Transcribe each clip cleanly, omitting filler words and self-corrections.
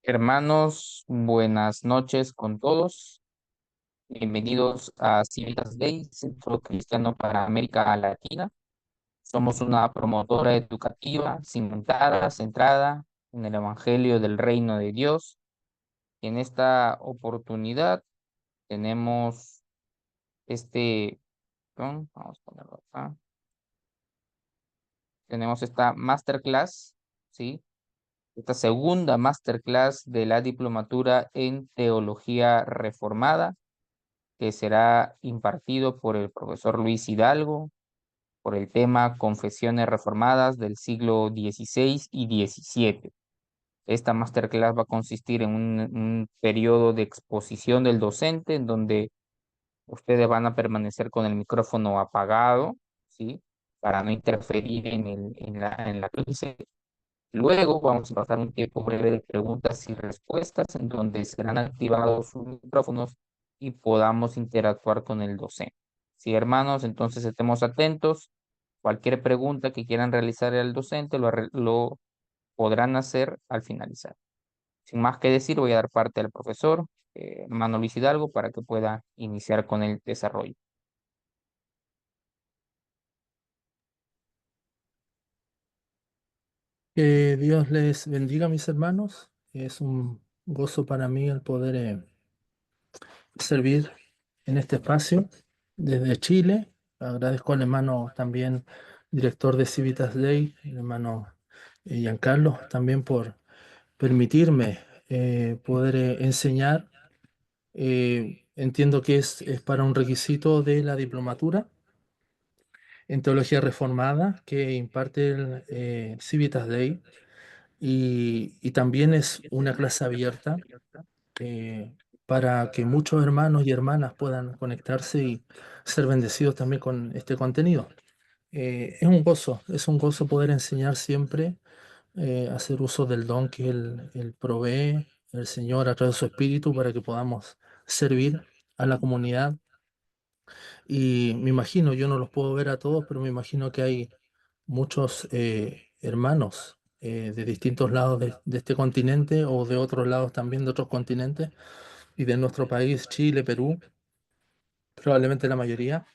Hermanos, buenas noches con todos. Bienvenidos a Civitas Day, Centro Cristiano para América Latina. Somos una promotora educativa cimentada, centrada en el Evangelio del Reino de Dios. Y en esta oportunidad tenemos este, vamos a ponerlo acá. Tenemos esta masterclass, ¿sí? Esta segunda masterclass de la diplomatura en Teología Reformada que será impartido por el profesor Luis Hidalgo por el tema Confesiones Reformadas del siglo XVI y XVII. Esta masterclass va a consistir en un periodo de exposición del docente en donde ustedes van a permanecer con el micrófono apagado, ¿sí? Para no interferir en la clase. Luego vamos a pasar un tiempo breve de preguntas y respuestas en donde serán activados sus micrófonos y podamos interactuar con el docente. Sí, hermanos, entonces estemos atentos. Cualquier pregunta que quieran realizar al docente lo podrán hacer al finalizar. Sin más que decir, voy a dar parte al profesor, hermano Luis Hidalgo, para que pueda iniciar con el desarrollo. Que Dios les bendiga, mis hermanos. Es un gozo para mí el poder servir en este espacio desde Chile. Agradezco al hermano también, director de Civitas Day, el hermano Giancarlo, también por permitirme poder enseñar. Entiendo que es para un requisito de la diplomatura en Teología Reformada que imparte el Civitas Day. Y también es una clase abierta eh, para que muchos hermanos y hermanas puedan conectarse y ser bendecidos también con este contenido. Es un gozo poder enseñar siempre, hacer uso del don que Él provee, el Señor a través de su Espíritu, para que podamos servir a la comunidad. Y me imagino, yo no los puedo ver a todos, pero me imagino que hay muchos hermanos de distintos lados de este continente o de otros lados también de otros continentes y de nuestro país, Chile, Perú, probablemente la mayoría.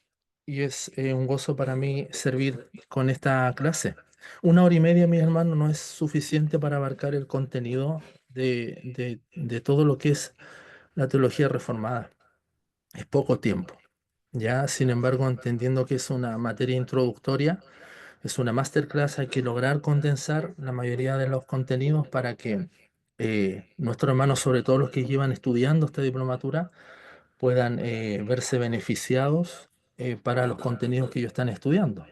Y es un gozo para mí servir con esta clase. 1 hora y media, mis hermanos, no es suficiente para abarcar el contenido de todo lo que es la teología reformada. Es poco tiempo. Ya, sin embargo, entendiendo que es una materia introductoria, es una masterclass, hay que lograr condensar la mayoría de los contenidos para que nuestros hermanos, sobre todo los que llevan estudiando esta diplomatura, puedan verse beneficiados para los contenidos que ellos están estudiando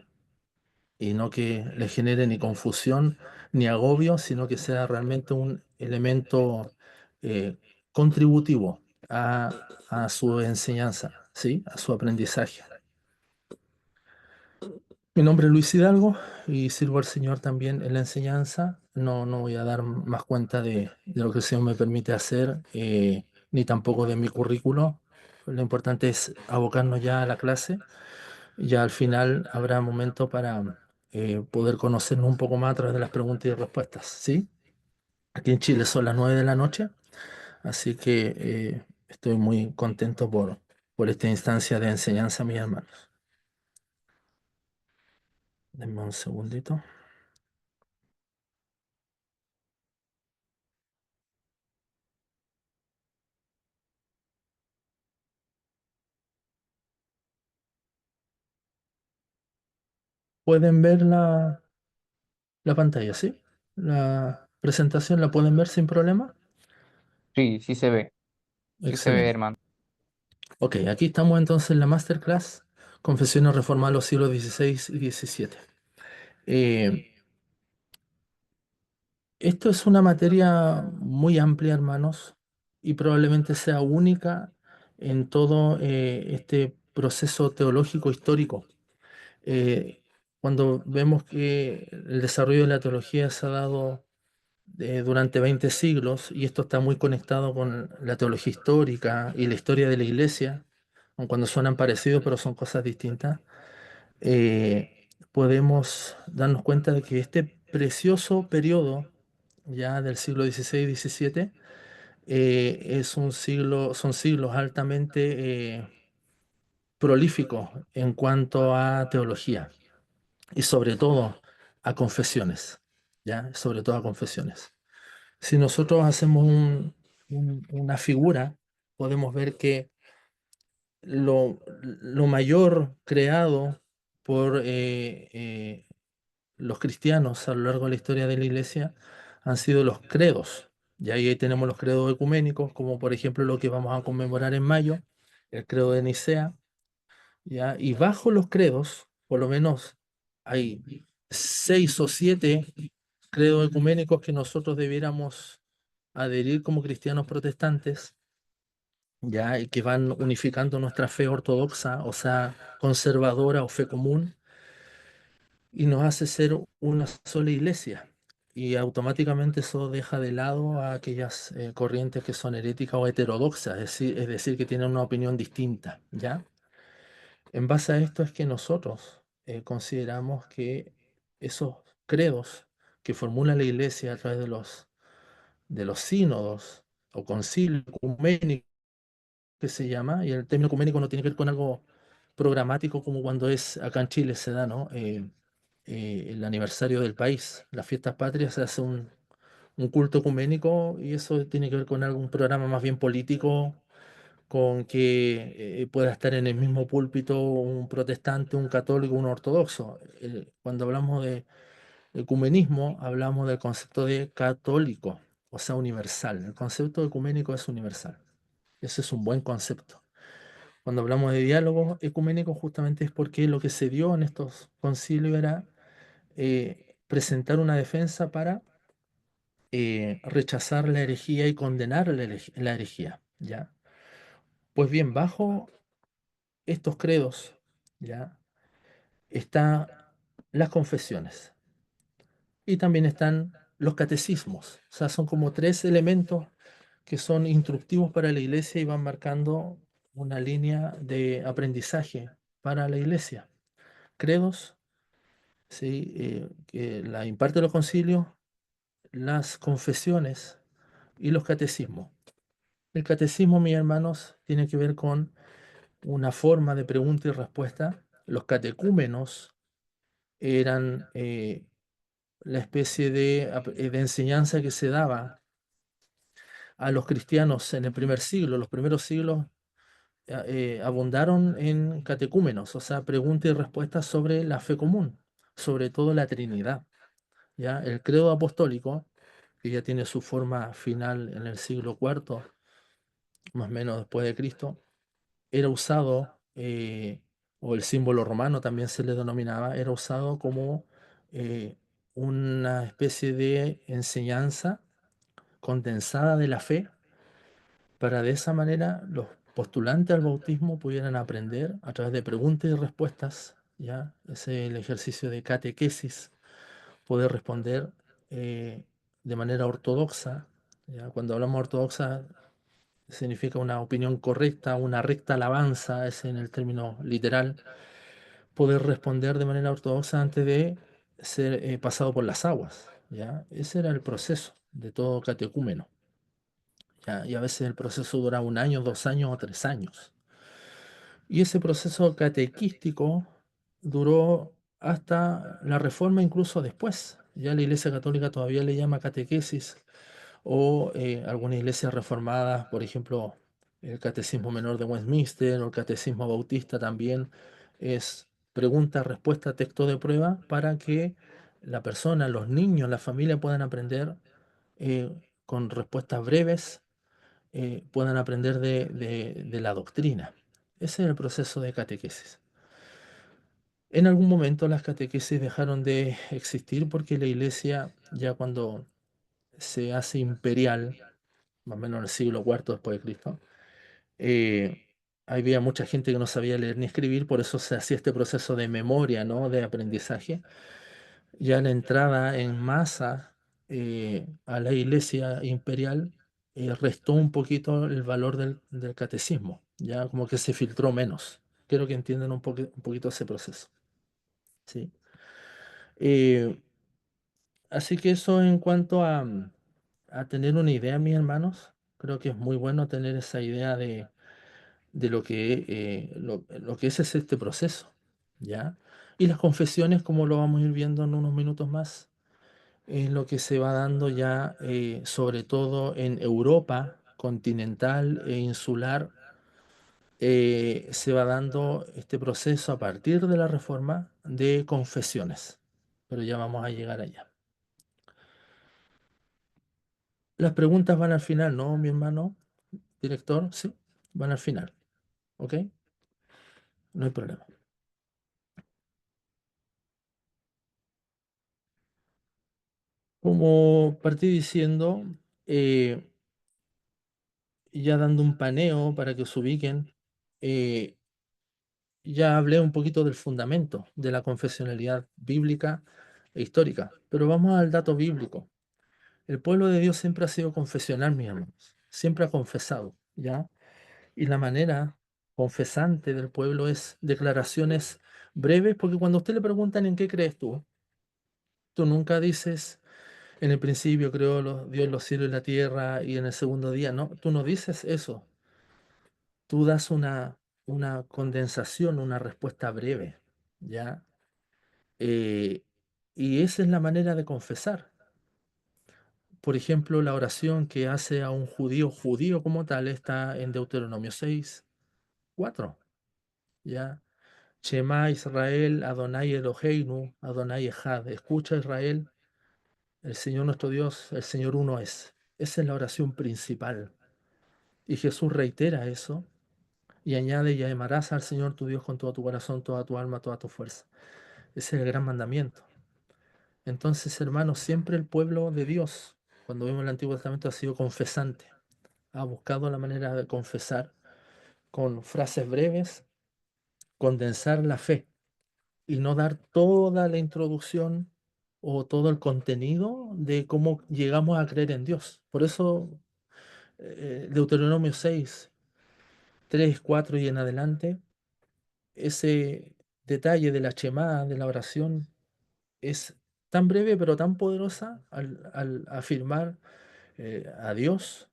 y no que les genere ni confusión ni agobio, sino que sea realmente un elemento eh, contributivo a su enseñanza, ¿sí? A su aprendizaje. Mi nombre es Luis Hidalgo y sirvo al Señor también en la enseñanza. No voy a dar más cuenta de lo que el Señor me permite hacer, ni tampoco de mi currículo. Lo importante es abocarnos ya a la clase. Ya al final habrá momento para poder conocernos un poco más a través de las preguntas y respuestas, ¿sí? Aquí en Chile son las 9 de la noche, así que estoy muy contento por esta instancia de enseñanza, mis hermanos. Denme un segundito. ¿Pueden ver la pantalla, sí? La presentación la pueden ver sin problema. Sí, sí se ve, Excelente. hermano. Ok, aquí estamos entonces en la masterclass Confesiones Reformadas los siglos XVI y XVII. Eh, Esto es una materia muy amplia, hermanos, y probablemente sea única en todo este proceso teológico histórico. Eh, Cuando vemos que el desarrollo de la teología se ha dado durante 20 siglos, y esto está muy conectado con la teología histórica y la historia de la iglesia, aun cuando suenan parecidos, pero son cosas distintas, podemos darnos cuenta de que este precioso periodo ya del siglo XVI y XVII. Son siglos altamente prolíficos en cuanto a teología y sobre todo a confesiones, ¿ya? Sobre todo a confesiones. Si nosotros hacemos una figura, podemos ver que lo mayor creado por los cristianos a lo largo de la historia de la iglesia han sido los credos. Y ahí tenemos los credos ecuménicos, como por ejemplo lo que vamos a conmemorar en mayo, el credo de Nicea, ¿ya? Y bajo los credos, por lo menos hay 6 o 7 credos ecuménicos que nosotros debiéramos adherir como cristianos protestantes, ya, y que van unificando nuestra fe ortodoxa, o sea, conservadora o fe común, y nos hace ser una sola iglesia. Y automáticamente eso deja de lado a aquellas corrientes que son heréticas o heterodoxas, es decir, que tienen una opinión distinta, ¿ya? En base a esto es que nosotros consideramos que esos credos que formula la iglesia a través de los sínodos o concilios ecuménicos que se llama, y el término ecuménico no tiene que ver con algo programático como cuando es acá en Chile se da, ¿no? El aniversario del país, las fiestas patrias, se hace un culto ecuménico y eso tiene que ver con algún programa más bien político, con que pueda estar en el mismo púlpito un protestante, un católico, un ortodoxo. Cuando hablamos de ecumenismo, hablamos del concepto de católico, o sea, universal. El concepto ecuménico es universal. Ese es un buen concepto. Cuando hablamos de diálogo ecuménico, justamente es porque lo que se dio en estos concilios era presentar una defensa para rechazar la herejía y condenar la herejía, ¿ya? Pues bien, bajo estos credos, ¿ya? Están las confesiones y también están los catecismos. O sea, son como 3 elementos que son instructivos para la iglesia y van marcando una línea de aprendizaje para la iglesia. Credos, ¿sí? Que la imparte los concilios, las confesiones y los catecismos. El catecismo, mis hermanos, tiene que ver con una forma de pregunta y respuesta. Los catecúmenos eran la especie de enseñanza que se daba a los cristianos en el primer siglo. Los primeros siglos abundaron en catecúmenos, o sea, preguntas y respuestas sobre la fe común, sobre todo la Trinidad. ¿Ya? El credo apostólico, que ya tiene su forma final en el siglo IV, más o menos después de Cristo, era usado, o el símbolo romano también se le denominaba, era usado como eh, una especie de enseñanza condensada de la fe, para de esa manera los postulantes al bautismo pudieran aprender a través de preguntas y respuestas, ¿ya? Ese es el ejercicio de catequesis, poder responder de manera ortodoxa, ¿ya? Cuando hablamos ortodoxa significa una opinión correcta, una recta alabanza, es en el término literal, poder responder de manera ortodoxa antes de ser pasado por las aguas, ¿ya? Ese era el proceso de todo catecúmeno, ¿ya? Y a veces el proceso dura 1 año, 2 años o 3 años. Y ese proceso catequístico duró hasta la Reforma, incluso después. Ya la Iglesia Católica todavía le llama catequesis, o algunas iglesias reformadas, por ejemplo, el Catecismo Menor de Westminster o el Catecismo Bautista también es pregunta, respuesta, texto de prueba para que la persona, los niños, la familia puedan aprender con respuestas breves, puedan aprender de la doctrina. Ese es el proceso de catequesis. En algún momento las catequesis dejaron de existir porque la iglesia, ya cuando se hace imperial, más o menos en el siglo IV después de Cristo, eh, había mucha gente que no sabía leer ni escribir, por eso se hacía este proceso de memoria, ¿no? De aprendizaje. Ya la entrada en masa a la iglesia imperial restó un poquito el valor del catecismo, ya como que se filtró menos. Quiero que entiendan un poquito ese proceso, ¿sí? Eh, así que eso en cuanto a tener una idea, mis hermanos, creo que es muy bueno tener esa idea de lo que es este proceso, ¿ya? Y las confesiones, como lo vamos a ir viendo en unos minutos más, es lo que se va dando ya, sobre todo en Europa continental e insular, se va dando este proceso a partir de la reforma de confesiones. Pero ya vamos a llegar allá. Las preguntas van al final, ¿no, mi hermano director? Sí, van al final, ¿ok? No hay problema. Como partí diciendo, eh, ya dando un paneo para que os ubiquen, eh, ya hablé un poquito del fundamento de la confesionalidad bíblica e histórica, pero vamos al dato bíblico. El pueblo de Dios siempre ha sido confesional, mis hermanos, siempre ha confesado, ¿ya? Y la manera confesante del pueblo es declaraciones breves, porque cuando a usted le preguntan en qué crees tú nunca dices, en el principio creó Dios los cielos y la tierra y en el segundo día, no, tú no dices eso, tú das una condensación, una respuesta breve, ¿ya? Eh, y esa es la manera de confesar. Por ejemplo, la oración que hace a un judío judío como tal está en Deuteronomio 6:4, ¿ya? Shema Israel, Adonai Eloheinu, Adonai Echad. Escucha Israel, el Señor nuestro Dios, el Señor uno es. Esa es la oración principal. Y Jesús reitera eso y añade, y amarás al Señor tu Dios con todo tu corazón, toda tu alma, toda tu fuerza. Ese es el gran mandamiento. Entonces, hermanos, siempre el pueblo de Dios, cuando vemos el Antiguo Testamento, ha sido confesante. Ha buscado la manera de confesar con frases breves, condensar la fe y no dar toda la introducción o todo el contenido de cómo llegamos a creer en Dios. Por eso, Deuteronomio 6:3, 4 y en adelante, ese detalle de la Shema, de la oración, es tan breve pero tan poderosa al afirmar a Dios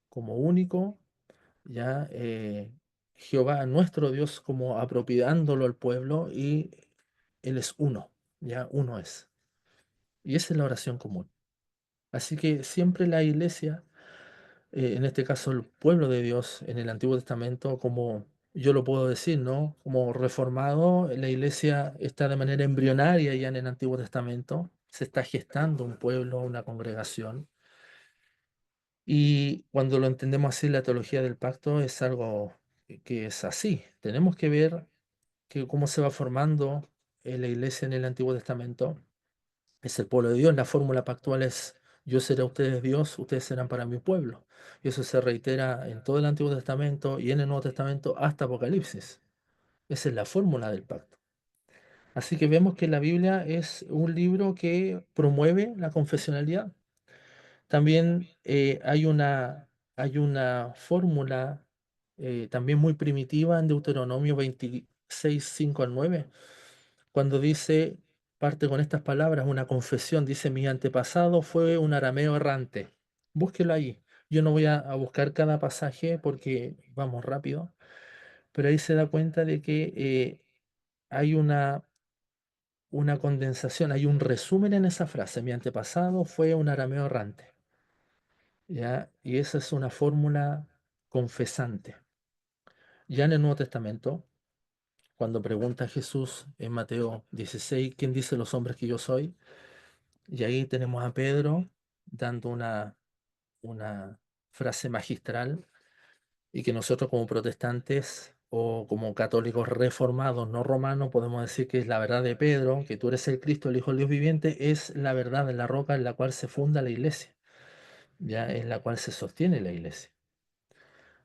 como único, ya Jehová nuestro Dios como apropiándolo al pueblo y Él es uno, ya uno es. Y esa es la oración común. Así que siempre la iglesia, en este caso el pueblo de Dios en el Antiguo Testamento, como yo lo puedo decir, ¿no? Como reformado, la iglesia está de manera embrionaria ya en el Antiguo Testamento, se está gestando un pueblo, una congregación. Y cuando lo entendemos así, la teología del pacto es algo que es así. Tenemos que ver que cómo se va formando la iglesia en el Antiguo Testamento. Es el pueblo de Dios. La fórmula pactual es: yo seré a ustedes Dios, ustedes serán para mi pueblo. Y eso se reitera en todo el Antiguo Testamento y en el Nuevo Testamento hasta Apocalipsis. Esa es la fórmula del pacto. Así que vemos que la Biblia es un libro que promueve la confesionalidad. También hay una fórmula también muy primitiva en Deuteronomio 26:5 al 9, cuando dice, parte con estas palabras, una confesión, dice: mi antepasado fue un arameo errante. Búsquelo ahí. Yo no voy a buscar cada pasaje porque vamos rápido, pero ahí se da cuenta de que hay una condensación, hay un resumen en esa frase: mi antepasado fue un arameo errante. ¿Ya? Y esa es una fórmula confesante. Ya en el Nuevo Testamento, cuando pregunta a Jesús en Mateo 16, ¿quién dice los hombres que yo soy? Y ahí tenemos a Pedro dando una frase magistral y que nosotros como protestantes o como católicos reformados, no romanos, podemos decir que es la verdad de Pedro, que tú eres el Cristo, el Hijo del Dios viviente, es la verdad en la roca en la cual se funda la iglesia, ya en la cual se sostiene la iglesia.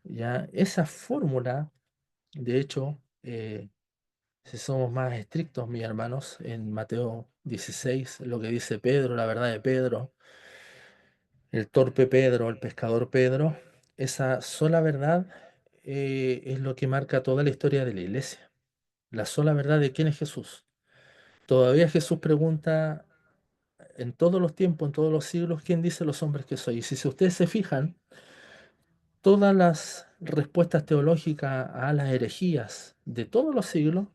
Ya esa fórmula, de hecho, si somos más estrictos, mis hermanos, en Mateo 16, lo que dice Pedro, la verdad de Pedro, el torpe Pedro, el pescador Pedro, esa sola verdad es lo que marca toda la historia de la iglesia. La sola verdad de quién es Jesús. Todavía Jesús pregunta en todos los tiempos, en todos los siglos, ¿quién dice los hombres que soy? Y si ustedes se fijan, todas las respuestas teológicas a las herejías de todos los siglos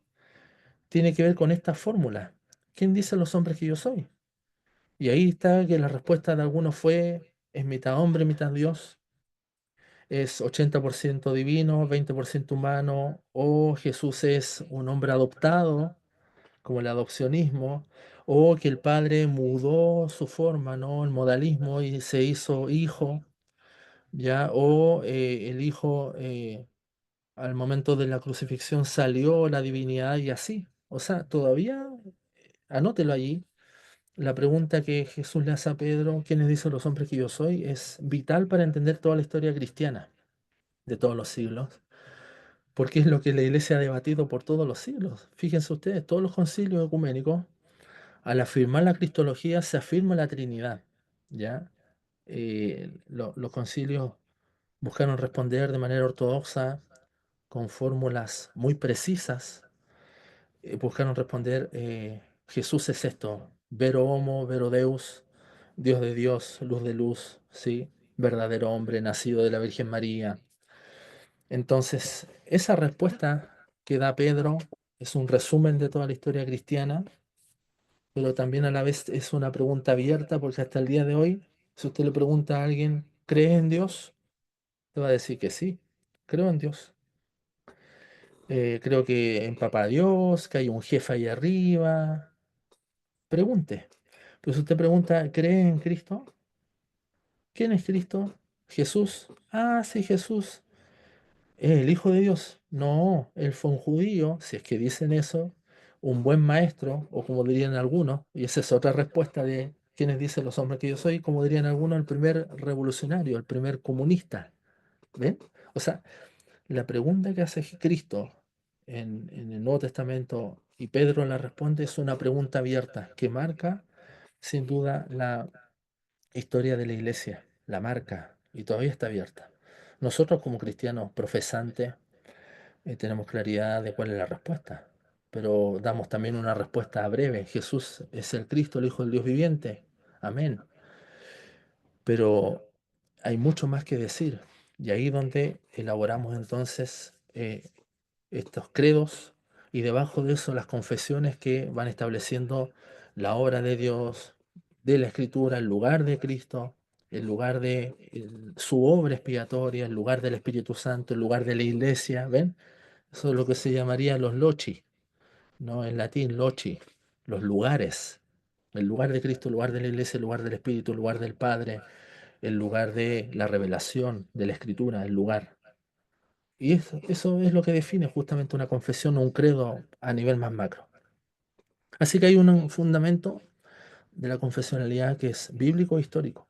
tiene que ver con esta fórmula. ¿Quién dice los hombres que yo soy? Y ahí está que la respuesta de algunos fue, es mitad hombre, mitad Dios, es 80% divino, 20% humano, o Jesús es un hombre adoptado, como el adopcionismo, o que el padre mudó su forma, ¿no? El modalismo y se hizo hijo, ¿ya? O el hijo al momento de la crucifixión salió la divinidad y así. O sea, todavía, anótelo allí. La pregunta que Jesús le hace a Pedro, ¿quiénes dicen los hombres que yo soy?, es vital para entender toda la historia cristiana de todos los siglos, porque es lo que la iglesia ha debatido por todos los siglos. Fíjense ustedes, todos los concilios ecuménicos, al afirmar la cristología, se afirma la Trinidad, ¿ya? Los concilios buscaron responder de manera ortodoxa, con fórmulas muy precisas, buscaron responder, Jesús es esto, vero homo, vero deus, Dios de Dios, luz de luz, ¿sí? Verdadero hombre, nacido de la Virgen María. Entonces, esa respuesta que da Pedro es un resumen de toda la historia cristiana, pero también a la vez es una pregunta abierta, porque hasta el día de hoy, si usted le pregunta a alguien, ¿crees en Dios?, te va a decir que sí, creo en Dios. Creo que en Papá Dios, que hay un jefe ahí arriba. Pregunte. Pero si usted pregunta, ¿cree en Cristo? ¿Quién es Cristo? Jesús. Ah, sí, Jesús. ¿Es el Hijo de Dios? No, él fue un judío, si es que dicen eso, un buen maestro, o como dirían algunos, y esa es otra respuesta de quienes dicen los hombres que yo soy, como dirían algunos, el primer revolucionario, el primer comunista. ¿Ven? O sea, la pregunta que hace Cristo en el Nuevo Testamento y Pedro la responde es una pregunta abierta que marca sin duda la historia de la iglesia, la marca y todavía está abierta. Nosotros como cristianos profesantes tenemos claridad de cuál es la respuesta, pero damos también una respuesta breve. Jesús es el Cristo, el Hijo del Dios viviente. Amén. Pero hay mucho más que decir y ahí donde elaboramos entonces estos credos y debajo de eso las confesiones que van estableciendo la obra de Dios, de la Escritura, el lugar de Cristo, el lugar de su obra expiatoria, el lugar del Espíritu Santo, el lugar de la iglesia, ¿ven? Eso es lo que se llamaría los loci, ¿no? En latín, loci, los lugares. El lugar de Cristo, el lugar de la iglesia, el lugar del Espíritu, el lugar del Padre, el lugar de la revelación, de la Escritura, el lugar. Y eso es lo que define justamente una confesión o un credo a nivel más macro. Así que hay un fundamento de la confesionalidad que es bíblico e histórico.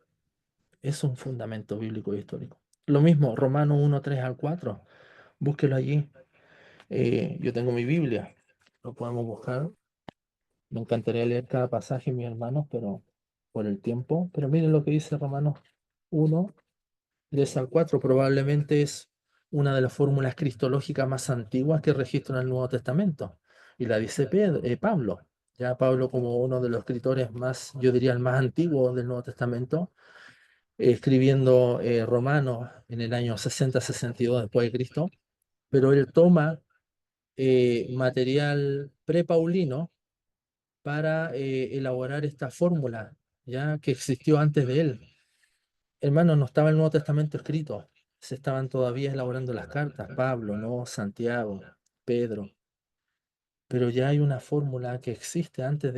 Es un fundamento bíblico e histórico. Lo mismo, Romanos 1, 3 al 4. Búsquelo allí. Yo tengo mi Biblia. Lo podemos buscar. Me encantaría leer cada pasaje, mis hermanos, pero por el tiempo. Pero miren lo que dice Romanos 1, 3 al 4 probablemente es una de las fórmulas cristológicas más antiguas que registra en el Nuevo Testamento. Y la dice Pablo. Ya Pablo, como uno de los escritores más, yo diría el más antiguo del Nuevo Testamento, escribiendo Romanos en el año 60-62 después de Cristo, pero él toma material prepaulino para elaborar esta fórmula, ya que existió antes de él. Hermano, no estaba el Nuevo Testamento escrito, se estaban todavía elaborando las cartas, Pablo, ¿no? Santiago, Pedro, pero ya hay una fórmula que existe antes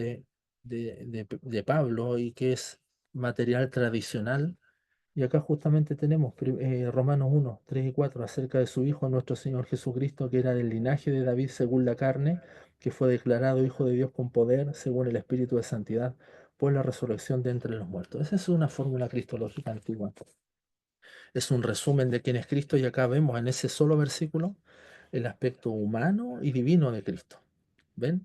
de Pablo y que es material tradicional. Y acá justamente tenemos Romanos 1, 3 y 4 acerca de su Hijo, nuestro Señor Jesucristo, que era del linaje de David según la carne, que fue declarado Hijo de Dios con poder, según el Espíritu de Santidad, por la resurrección de entre los muertos. Esa es una fórmula cristológica antigua. Es un resumen de quién es Cristo y acá vemos en ese solo versículo el aspecto humano y divino de Cristo. ¿Ven?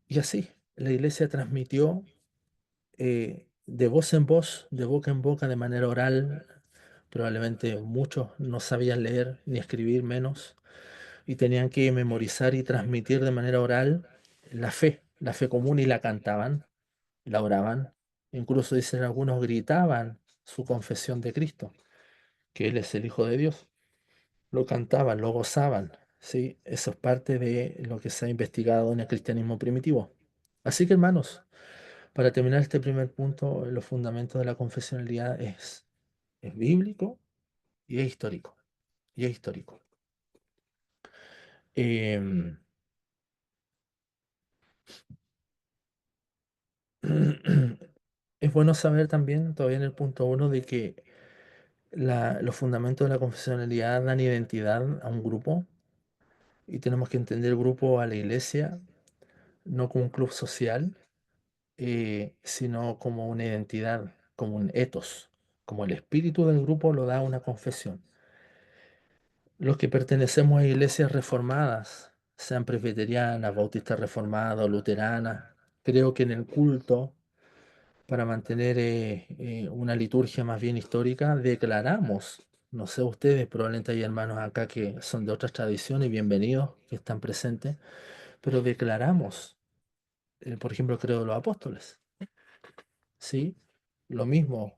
Y así, la iglesia transmitió de voz en voz, de boca en boca, de manera oral. Probablemente muchos no sabían leer ni escribir menos y tenían que memorizar y transmitir de manera oral la fe común y la cantaban. la oraban, incluso dicen algunos gritaban su confesión de Cristo, que Él es el Hijo de Dios. Lo cantaban, lo gozaban, ¿sí? Eso es parte de lo que se ha investigado en el cristianismo primitivo. Así que, hermanos, para terminar este primer punto, los fundamentos de la confesionalidad es bíblico y es histórico. Y es histórico. Em, es bueno saber también, todavía en el punto uno, de que los fundamentos de la confesionalidad dan identidad a un grupo y tenemos que entender el grupo a la iglesia no como un club social, sino como una identidad, como un ethos, como el espíritu del grupo lo da una confesión. Los que pertenecemos a iglesias reformadas, sean presbiterianas, bautistas reformadas, luteranas, creo que en el culto, para mantener una liturgia más bien histórica, declaramos, no sé ustedes, probablemente hay hermanos acá que son de otras tradiciones, bienvenidos, que están presentes, pero declaramos, por ejemplo, creo de los apóstoles, ¿sí? Lo mismo,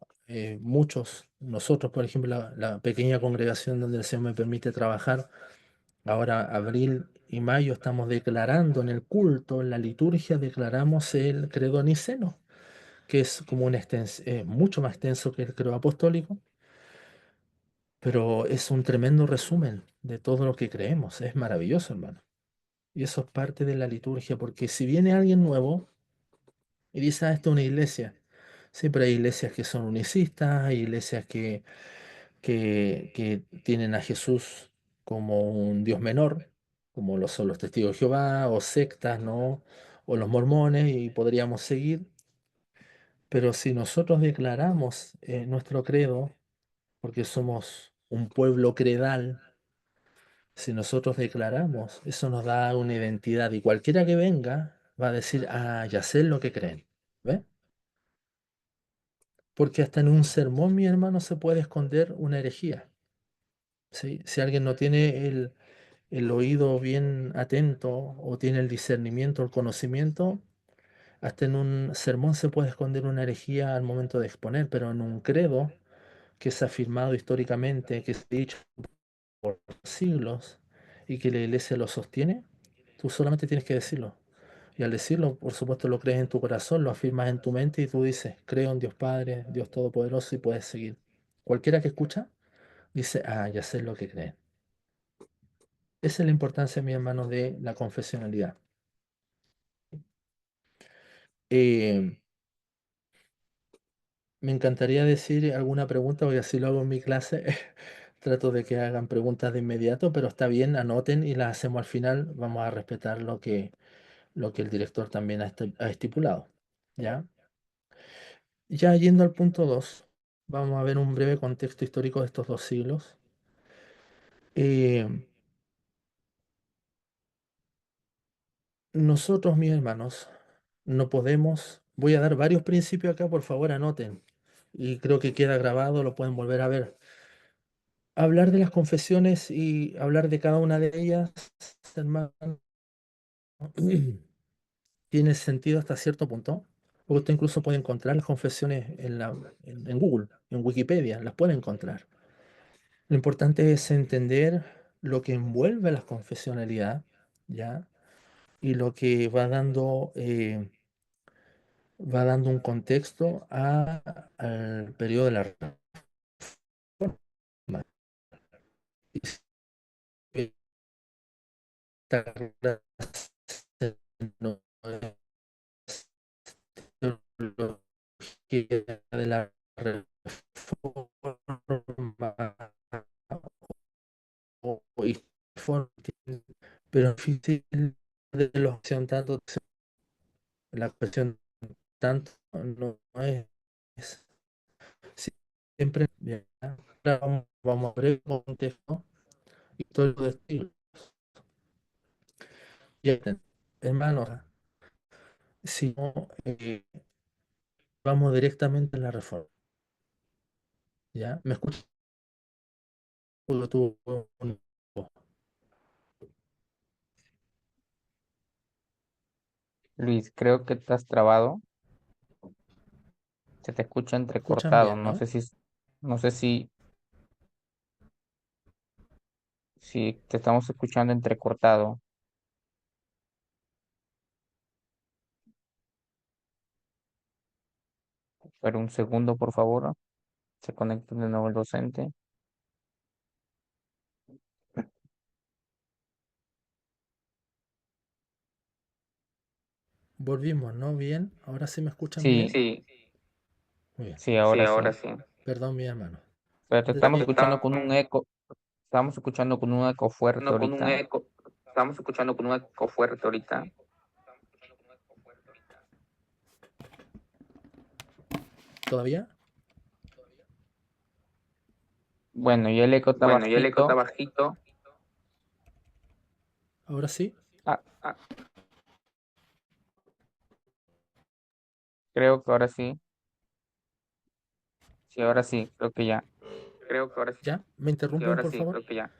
muchos, nosotros, por ejemplo, la pequeña congregación donde el Señor me permite trabajar, ahora abril y mayo estamos declarando en el culto, en la liturgia, declaramos el credo niceno, que es como mucho más extenso que el credo apostólico, pero es un tremendo resumen de todo lo que creemos. Es maravilloso, hermano. Y eso es parte de la liturgia, porque si viene alguien nuevo y dice, ah, esta es una iglesia, siempre hay iglesias que son unicistas, hay iglesias que tienen a Jesús como un Dios menor, como lo son los testigos de Jehová, o sectas, ¿no? O los mormones, y podríamos seguir. Pero si nosotros declaramos nuestro credo, porque somos un pueblo credal, si nosotros declaramos, eso nos da una identidad y cualquiera que venga va a decir, ah, ya sé lo que creen. ¿Ve? Porque hasta en un sermón, mi hermano, se puede esconder una herejía. ¿Sí? Si alguien no tiene el oído bien atento o tiene el discernimiento, el conocimiento, hasta en un sermón se puede esconder una herejía al momento de exponer, pero en un credo que es afirmado históricamente, que se ha dicho por siglos y que la iglesia lo sostiene, tú solamente tienes que decirlo. Y al decirlo, por supuesto, lo crees en tu corazón, lo afirmas en tu mente y tú dices, creo en Dios Padre, Dios Todopoderoso y puedes seguir. Cualquiera que escucha dice, ah, ya sé lo que creen. Esa es la importancia, mi hermano, de la confesionalidad. Eh, Me encantaría decir alguna pregunta, porque así lo hago en mi clase. Trato de que hagan preguntas de inmediato, pero está bien, anoten y las hacemos al final. Vamos a respetar lo que el director también ha estipulado. ¿Ya? Ya yendo al punto 2, vamos a ver un breve contexto histórico de estos dos siglos. Eh, Nosotros, mis hermanos, no podemos. Voy a dar varios principios acá, por favor, anoten. Y creo que queda grabado, lo pueden volver a ver. Hablar de las confesiones y hablar de cada una de ellas, hermano, tiene sentido hasta cierto punto. Porque usted incluso puede encontrar las confesiones en Google, en Wikipedia, las puede encontrar. Lo importante es entender lo que envuelve la confesionalidad, ¿ya? Y lo que va dando un contexto al periodo de la Reforma. Y esta clase no es teología de la Reforma o informe, pero difícil de los que sean tanto, la cuestión tanto no es siempre, ya, ahora vamos a ver el contexto histórico de estilo. Ya, hermanos, si no, vamos directamente a la reforma. ¿Ya? ¿Me escuchas? Porque Luis, creo que te has trabado. Se te escucha ¿Escuchan entrecortado. bien, No no? sé si te estamos escuchando entrecortado. Pero un segundo, por favor. Se conecta de nuevo el docente. Volvimos, ¿no? Bien. ¿Ahora sí me escuchan bien? Sí, Sí. Muy bien. sí, ahora sí. Perdón, mi hermano. Pero te estamos Desde- escuchando con un eco. Estamos escuchando con un eco fuerte Con un ahorita. eco. Estamos escuchando con un eco fuerte ahorita. ¿Todavía? Bueno, y el eco está Bueno, y el eco está bajito. bajito. ¿Ahora sí? Ah, Ah, creo que ahora sí. Sí, ahora sí, creo que ya. creo que ahora sí. ¿Ya? ¿Me interrumpen, Ahora por sí, favor? creo que ya.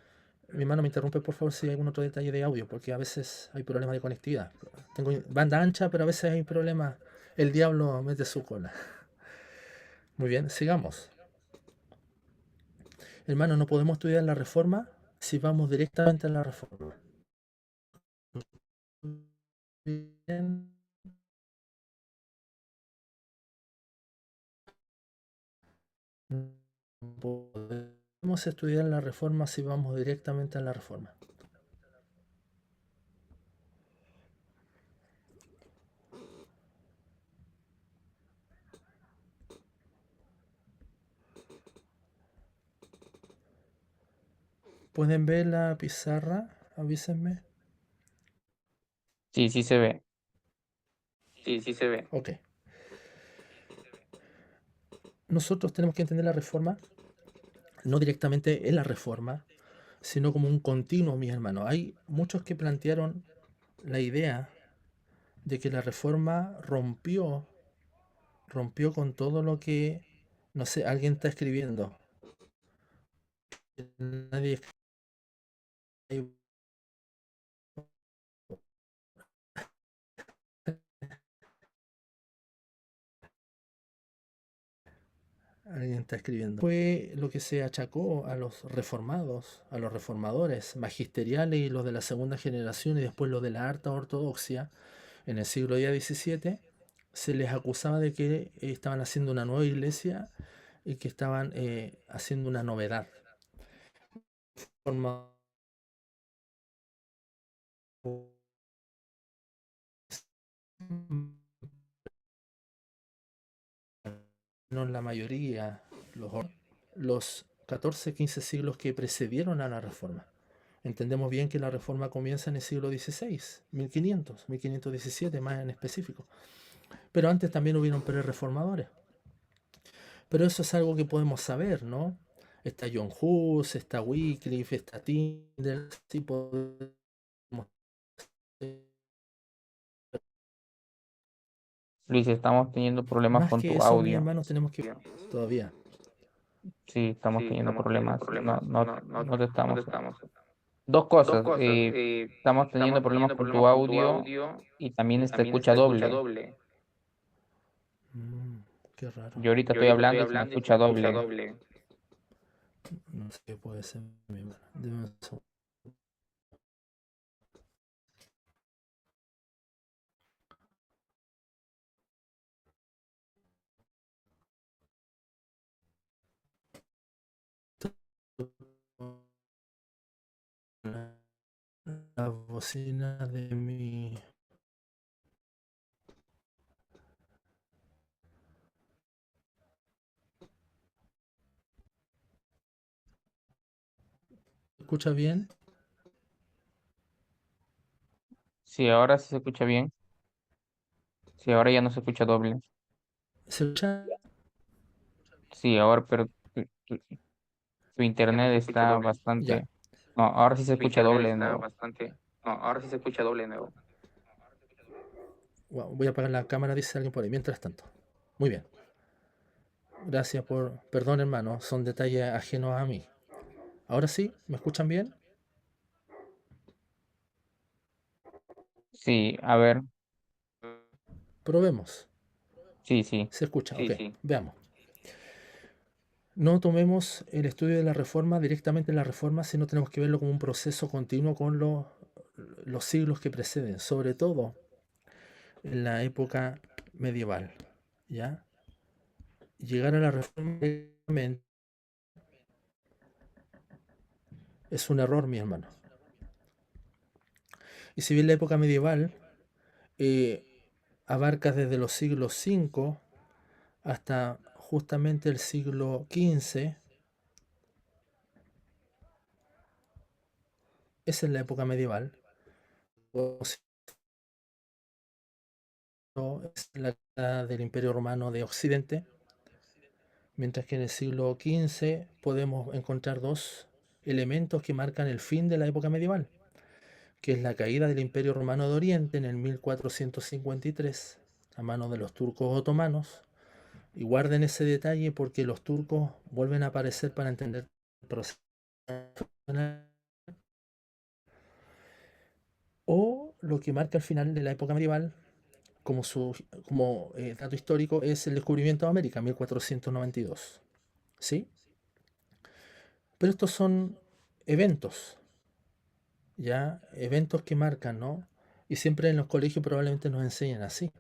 Mi hermano, me interrumpe, por favor, si hay algún otro detalle de audio, porque a veces hay problemas de conectividad. Tengo banda ancha, pero a veces hay problemas. El diablo mete su cola. Muy bien, sigamos. Hermano, no podemos estudiar la reforma si vamos directamente a la reforma. Bien. No podemos estudiar la reforma si vamos directamente a la reforma. ¿Pueden ver la pizarra? Avísenme. Sí, sí se ve. Sí, sí se ve. Ok. Nosotros tenemos que entender la reforma no directamente en la reforma, sino como un continuo, mis hermanos. Hay muchos que plantearon la idea de que la reforma rompió con todo lo que, no sé, alguien está escribiendo. Nadie alguien está escribiendo. Fue lo que se achacó a los reformados, a los reformadores magisteriales y los de la segunda generación y después los de la alta ortodoxia en el siglo ya XVII. Se les acusaba de que estaban haciendo una nueva iglesia y que estaban haciendo una novedad. Forma- no la mayoría, los 14, 15 siglos que precedieron a la Reforma. Entendemos bien que la Reforma comienza en el siglo XVI, 1500, 1517 más en específico. Pero antes también hubieron pre-reformadores. Pero eso es algo que podemos saber, ¿no? Está John Hus, está Wycliffe, está Tyndale, sí podemos. Luis, estamos teniendo problemas Más con que tu eso, mis audio. hermanos, tenemos que todavía. Sí, estamos Sí, teniendo estamos teniendo problemas. No, problemas. no, no te No te estamos. estamos. Dos Dos cosas. cosas. Estamos teniendo Estamos problemas teniendo con tu problemas con tu audio audio y también y se también escucha se escucha doble. doble. Mm, qué raro. Yo ahorita Yo estoy ahorita estoy hablando y se me hablando y se escucha me escucha doble. doble. No sé qué puede ser, mi hermano. Deme un segundo. La bocina de mi... ¿Escucha bien? Sí, ahora sí se escucha bien. Sí, ahora ya no se escucha doble. ¿Se escucha? Sí, ahora, pero tu Ya no internet se escucha está doble. Ya. bastante. No, ahora sí se Tu escucha internet doble de está nuevo. bastante. No, ahora sí se escucha doble de nuevo. Wow, voy a apagar la cámara, dice alguien por ahí. Mientras tanto. Muy bien. Gracias por... Perdón, hermano. Son detalles ajenos a mí. Ahora sí, ¿me escuchan bien? Sí, a ver. Probemos. Sí, sí. ¿Se escucha? Sí, Ok, sí. veamos. No tomemos el estudio de la reforma directamente en la reforma, sino tenemos que verlo como un proceso continuo con los siglos que preceden, sobre todo en la época medieval. ¿Ya? Llegar a la reforma directamente es un error, mi hermano. Y si bien la época medieval eh, abarca desde los siglos V hasta justamente el siglo XV, esa es la época medieval. Es la era del Imperio Romano de Occidente, mientras que en el siglo XV podemos encontrar dos elementos que marcan el fin de la época medieval, que es la caída del Imperio Romano de Oriente en el 1453 a manos de los turcos otomanos. Y guarden ese detalle porque los turcos vuelven a aparecer para entender el proceso. O lo que marca el final de la época medieval, como dato histórico, es el descubrimiento de América, 1492. ¿Sí? Pero estos son eventos, ¿ya? Eventos que marcan, ¿no? Y siempre en los colegios probablemente nos enseñan así.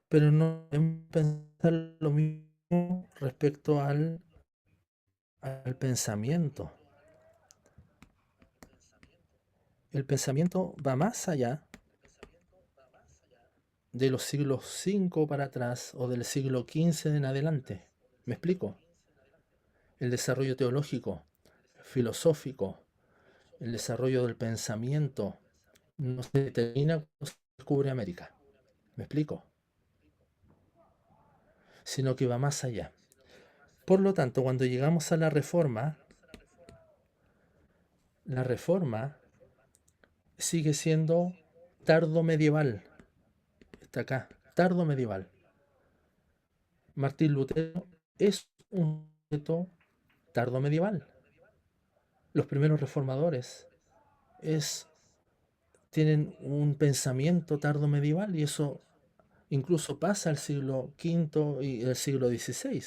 Pero no debemos pensar lo mismo respecto al pensamiento. El pensamiento va más allá de los siglos V para atrás o del siglo XV en adelante. ¿Me explico? El desarrollo teológico, filosófico, el desarrollo del pensamiento no se termina cuando se descubre América. ¿Me explico? Sino que va más allá. Por lo tanto, cuando llegamos a la reforma sigue siendo tardo medieval. Está acá, tardo medieval. Martín Lutero es un sujeto tardo medieval. Los primeros reformadores tienen un pensamiento tardo medieval y eso incluso pasa al siglo V y el siglo XVI.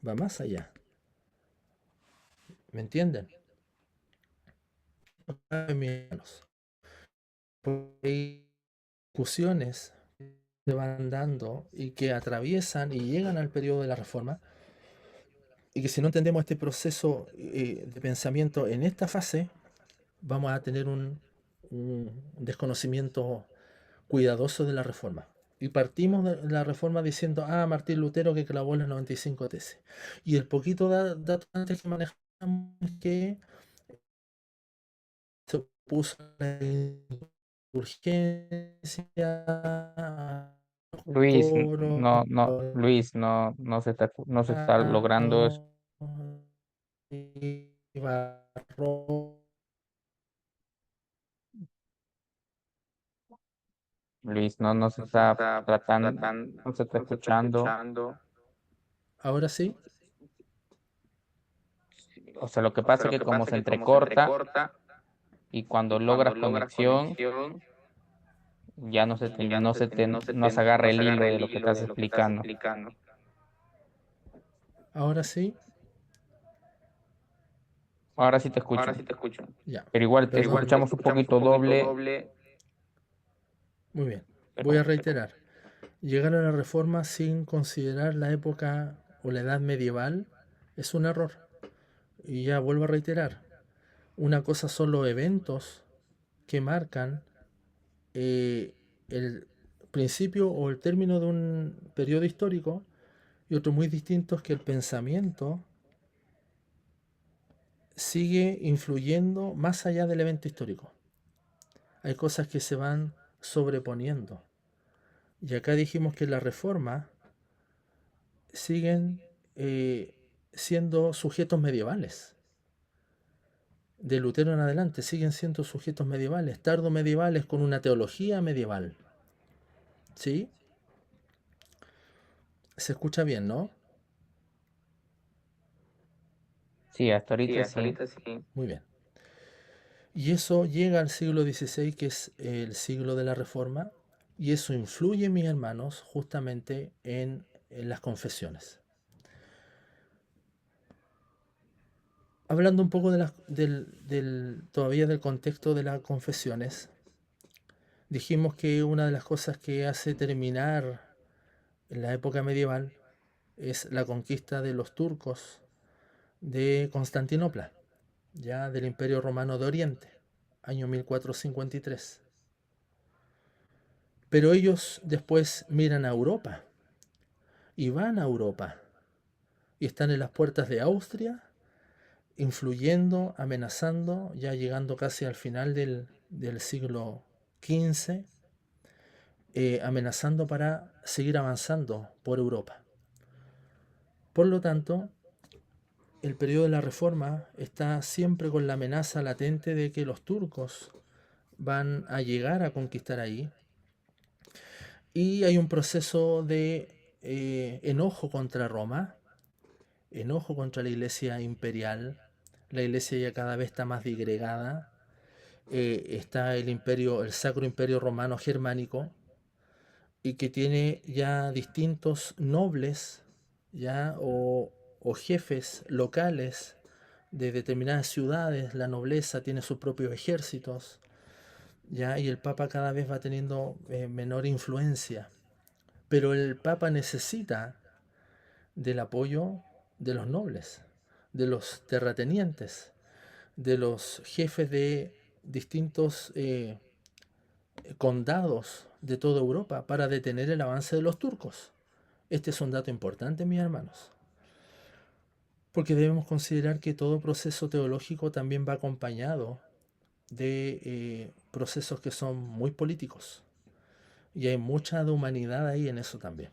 Va más allá. ¿Me entienden? Hay discusiones que se van dando y que atraviesan y llegan al periodo de la Reforma, y que si no entendemos este proceso de pensamiento en esta fase, vamos a tener un desconocimiento cuidadoso de la Reforma. Y partimos de la Reforma diciendo, Martín Lutero que clavó las 95 tesis. Y el poquito dato antes que manejamos es que se opuso a la urgencia, Luis, coro, Luis, no se está logrando eso. Luis, no se No se está está tratando, tratando, no se está no se está escuchando. escuchando. Ahora sí. O sea, lo que O sea, pasa es lo que que como pasa se es que como se entrecorta entrecorta y cuando y logras cuando logras conexión, conexión, ya ya no se agarra no el se agarra hilo de el lo que hilo estás de lo que estás explicando. explicando. Ahora sí. Ahora sí te escucho. Ahora sí te escucho. Ya. Pero igual te Pero igual te escuchamos un escuchamos un poquito poquito doble. doble. Muy bien. Voy a reiterar. Llegar a la Reforma sin considerar la época o la edad medieval es un error. Y ya vuelvo a reiterar. Una cosa son los eventos que marcan el principio o el término de un periodo histórico, y otro muy distinto es que el pensamiento sigue influyendo más allá del evento histórico. Hay cosas que se van sobreponiendo. Y acá dijimos que la Reforma siguen siendo sujetos medievales. De Lutero en adelante siguen siendo sujetos medievales, tardo medievales con una teología medieval. ¿Sí? Se escucha bien, ¿no? Sí, hasta Sí, ahorita hasta sí. ahorita sí. Muy bien. Y eso llega al siglo XVI, que es el siglo de la Reforma, Y eso influye, mis hermanos, justamente en las confesiones. Hablando un poco todavía del contexto de las confesiones, dijimos que una de las cosas que hace terminar en la época medieval es la conquista de los turcos de Constantinopla, ya del Imperio Romano de Oriente, año 1453. Pero ellos después miran a Europa y van a Europa y están en las puertas de Austria, influyendo, amenazando, ya llegando casi al final del siglo XV, amenazando para seguir avanzando por Europa. Por lo tanto, el periodo de la Reforma está siempre con la amenaza latente de que los turcos van a llegar a conquistar ahí. Y hay un proceso de enojo contra Roma, enojo contra la iglesia imperial. La iglesia ya cada vez está más disgregada. Está el imperio, el Sacro Imperio Romano Germánico, y que tiene ya distintos nobles, ya o jefes locales de determinadas ciudades. La nobleza tiene sus propios ejércitos, ya, y el Papa cada vez va teniendo menor influencia. Pero el Papa necesita del apoyo de los nobles, de los terratenientes, de los jefes de distintos condados de toda Europa para detener el avance de los turcos. Este es un dato importante, mis hermanos, porque debemos considerar que todo proceso teológico también va acompañado de procesos que son muy políticos, y hay mucha de humanidad ahí en eso también.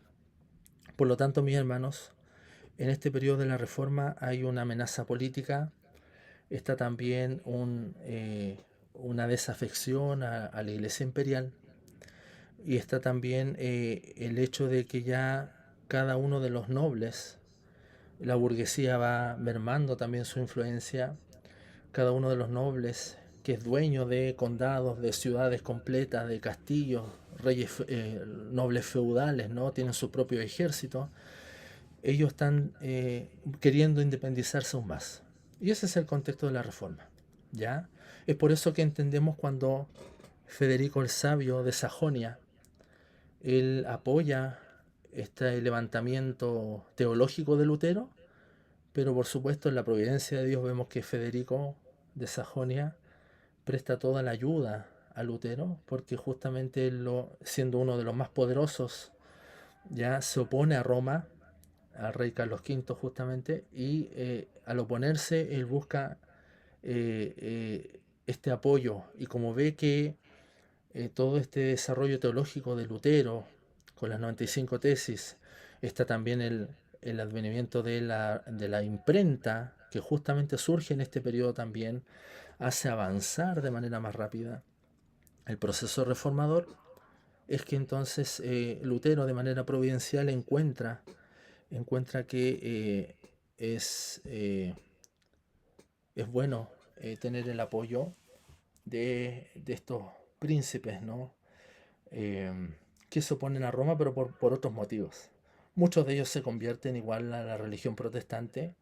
Por lo tanto, mis hermanos, en este periodo de la Reforma hay una amenaza política, está también una desafección a la Iglesia imperial, y está también el hecho de que ya cada uno de los nobles, la burguesía va mermando también su influencia, cada uno de los nobles que es dueño de condados, de ciudades completas, de castillos, reyes, nobles feudales, ¿no? Tienen su propio ejército. Ellos están queriendo independizarse aún más. Y ese es el contexto de la Reforma, ¿ya? Es por eso que entendemos cuando Federico el Sabio de Sajonia, él apoya este levantamiento teológico de Lutero, pero por supuesto en la providencia de Dios vemos que Federico de Sajonia presta toda la ayuda a Lutero, porque justamente él, siendo uno de los más poderosos, ya se opone a Roma, al rey Carlos V justamente, y al oponerse él busca este apoyo, y como ve que todo este desarrollo teológico de Lutero, con las 95 tesis, está también el advenimiento de la imprenta, que justamente surge en este periodo también, hace avanzar de manera más rápida el proceso reformador. Es que entonces Lutero de manera providencial encuentra que es bueno tener el apoyo de estos príncipes, ¿no? Que se oponen a Roma, pero por otros motivos. Muchos de ellos se convierten igual a la religión protestante,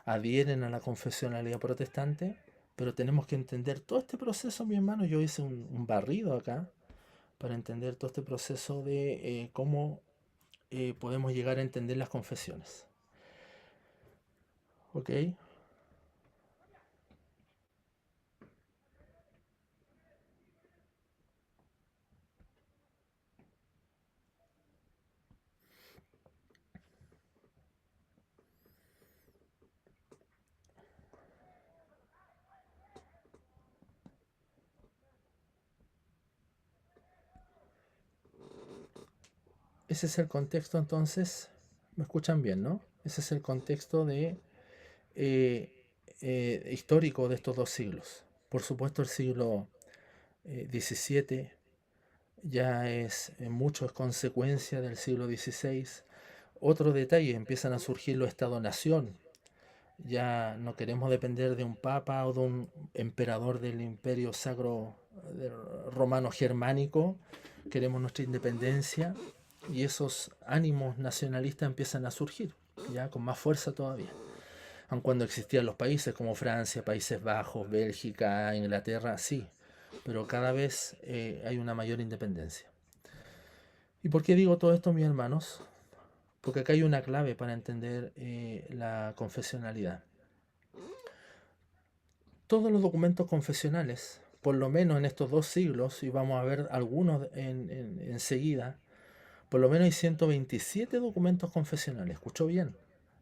adhieren a la confesionalidad protestante, pero tenemos que entender todo este proceso, mi hermano. Yo hice un barrido acá para entender todo este proceso de cómo podemos llegar a entender las confesiones. ¿Ok? Ese es el contexto, entonces, me escuchan bien, ¿no? Ese es el contexto histórico de estos dos siglos. Por supuesto, el siglo XVII ya es en mucho es consecuencia del siglo XVI. Otro detalle, empiezan a surgir los Estado-nación. Ya no queremos depender de un papa o de un emperador del imperio sacro romano germánico, queremos nuestra independencia y esos ánimos nacionalistas empiezan a surgir, ya con más fuerza todavía. Aun cuando existían los países como Francia, Países Bajos, Bélgica, Inglaterra, sí, pero cada vez hay una mayor independencia. ¿Y por qué digo todo esto, mis hermanos? Porque acá hay una clave para entender la confesionalidad. Todos los documentos confesionales, por lo menos en estos 2 siglos, y vamos a ver algunos enseguida, por lo menos hay 127 documentos confesionales. ¿Escuchó bien?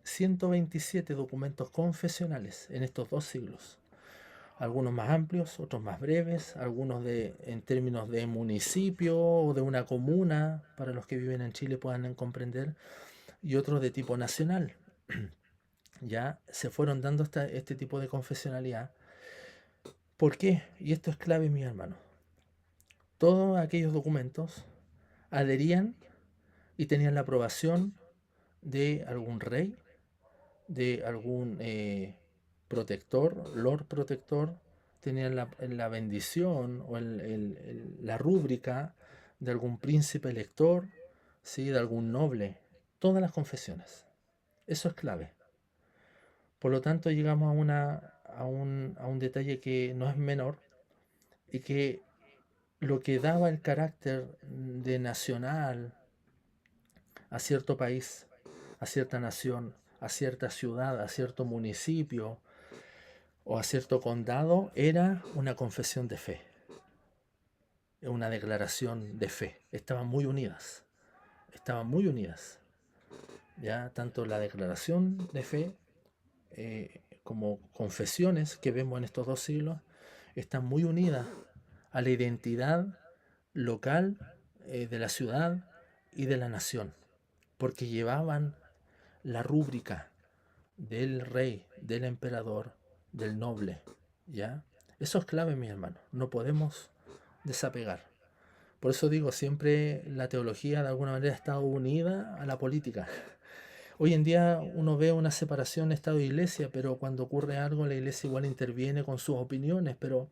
127 documentos confesionales en estos 2 siglos. Algunos más amplios, otros más breves, algunos en términos de municipio o de una comuna, para los que viven en Chile puedan comprender, y otros de tipo nacional. Ya se fueron dando este tipo de confesionalidad. ¿Por qué? Y esto es clave, mi hermano. Todos aquellos documentos adherían y tenían la aprobación de algún rey, de algún protector, lord protector, tenían la bendición o la rúbrica de algún príncipe elector, ¿sí? De algún noble. Todas las confesiones. Eso es clave. Por lo tanto, llegamos a un detalle que no es menor y que lo que daba el carácter de nacional a cierto país, a cierta nación, a cierta ciudad, a cierto municipio o a cierto condado era una confesión de fe, una declaración de fe. Estaban muy unidas, ya tanto la declaración de fe como confesiones que vemos en estos 2 siglos están muy unidas a la identidad local de la ciudad y de la nación, porque llevaban la rúbrica del rey, del emperador, del noble, ¿ya? Eso es clave, mi hermano, no podemos desapegar. Por eso digo, siempre la teología de alguna manera ha estado unida a la política. Hoy en día uno ve una separación Estado-Iglesia, pero cuando ocurre algo la Iglesia igual interviene con sus opiniones, pero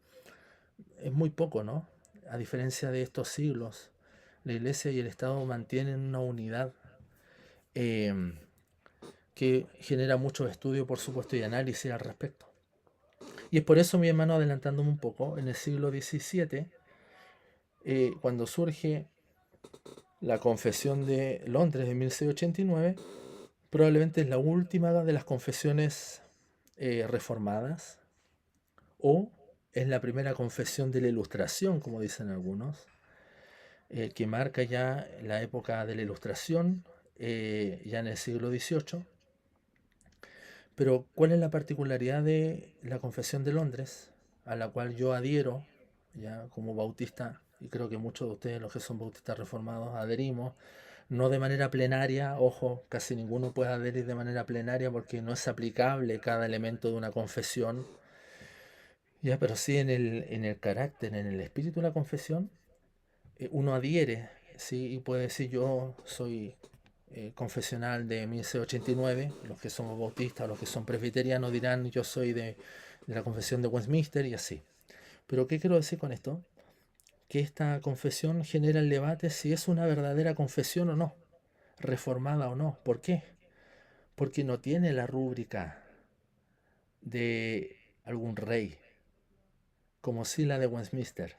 es muy poco, ¿no? A diferencia de estos siglos, la Iglesia y el Estado mantienen una unidad que genera mucho estudio, por supuesto, y análisis al respecto. Y es por eso, mi hermano, adelantándome un poco, en el siglo XVII, cuando surge la Confesión de Londres de 1689, probablemente es la última de las confesiones reformadas, o es la primera confesión de la Ilustración, como dicen algunos, que marca ya la época de la Ilustración, ya en el siglo XVIII. Pero, ¿cuál es la particularidad de la Confesión de Londres, a la cual yo adhiero, ya como bautista, y creo que muchos de ustedes, los que son bautistas reformados, adherimos, no de manera plenaria, ojo, casi ninguno puede adherir de manera plenaria porque no es aplicable cada elemento de una confesión, ya, pero sí en el carácter, en el espíritu de la confesión, uno adhiere, ¿sí? Y puede decir yo soy confesional de 1689, los que somos bautistas, los que son presbiterianos dirán yo soy de la confesión de Westminster y así. Pero ¿qué quiero decir con esto? Que esta confesión genera el debate si es una verdadera confesión o no, reformada o no. ¿Por qué? Porque no tiene la rúbrica de algún rey, como si la de Westminster.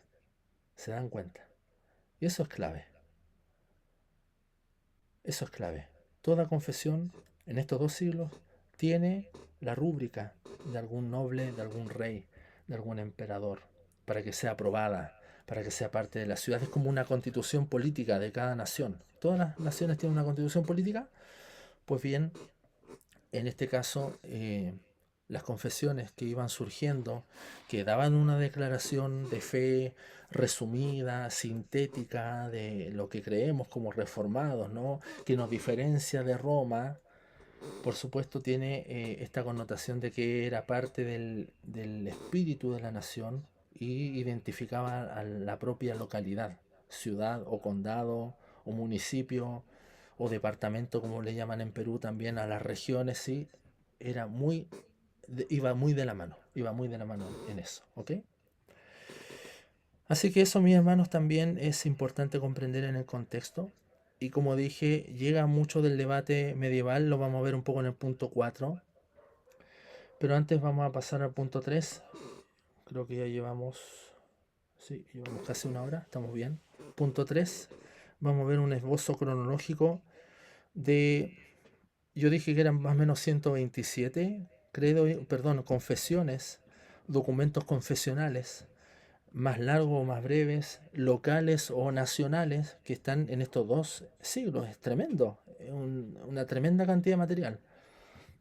¿Se dan cuenta? Y eso es clave. Eso es clave. Toda confesión en estos 2 siglos tiene la rúbrica de algún noble, de algún rey, de algún emperador, para que sea aprobada, para que sea parte de la ciudad. Es como una constitución política de cada nación. Todas las naciones tienen una constitución política. Pues bien, en este caso, las confesiones que iban surgiendo, que daban una declaración de fe resumida, sintética, de lo que creemos como reformados, ¿no? Que nos diferencia de Roma, por supuesto tiene esta connotación de que era parte del espíritu de la nación y identificaba a la propia localidad, ciudad o condado o municipio o departamento, como le llaman en Perú también a las regiones, sí, era iba muy de la mano en eso, ¿ok? Así que eso, mis hermanos, también es importante comprender en el contexto. Y como dije, llega mucho del debate medieval, lo vamos a ver un poco en el punto 4. Pero antes vamos a pasar al punto 3. Creo que ya llevamos, sí, llevamos casi una hora, estamos bien. Punto 3. Vamos a ver un esbozo cronológico de, yo dije que eran más o menos 127, confesiones, documentos confesionales más largos o más breves, locales o nacionales, que están en estos 2 siglos. Es tremendo, es una tremenda cantidad de material.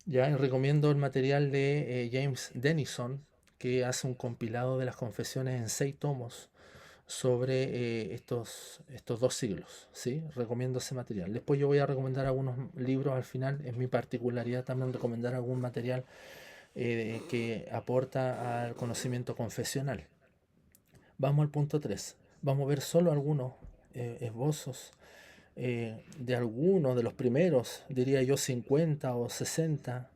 Ya recomiendo el material de James Denison, que hace un compilado de las confesiones en 6 tomos sobre estos 2 siglos. ¿Sí? Recomiendo ese material. Después yo voy a recomendar algunos libros al final. Es mi particularidad también recomendar algún material que aporta al conocimiento confesional. Vamos al punto 3. Vamos a ver solo algunos esbozos de algunos de los primeros, diría yo 50 o 60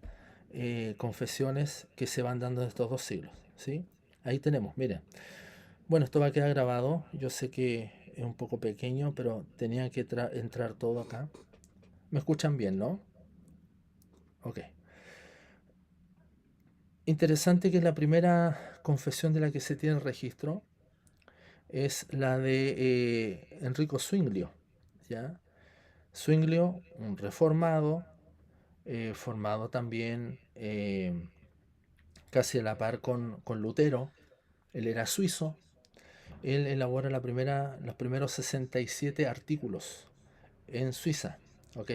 confesiones que se van dando en estos 2 siglos. ¿Sí? Ahí tenemos, miren. Bueno, esto va a quedar grabado. Yo sé que es un poco pequeño, pero tenía que entrar todo acá. ¿Me escuchan bien, no? Ok. Interesante que la primera confesión de la que se tiene registro es la de Enrico Zwinglio, ¿ya? Zwinglio, un reformado, formado también casi a la par con Lutero. Él era suizo. Él elabora los primeros 67 artículos en Suiza. ¿Ok?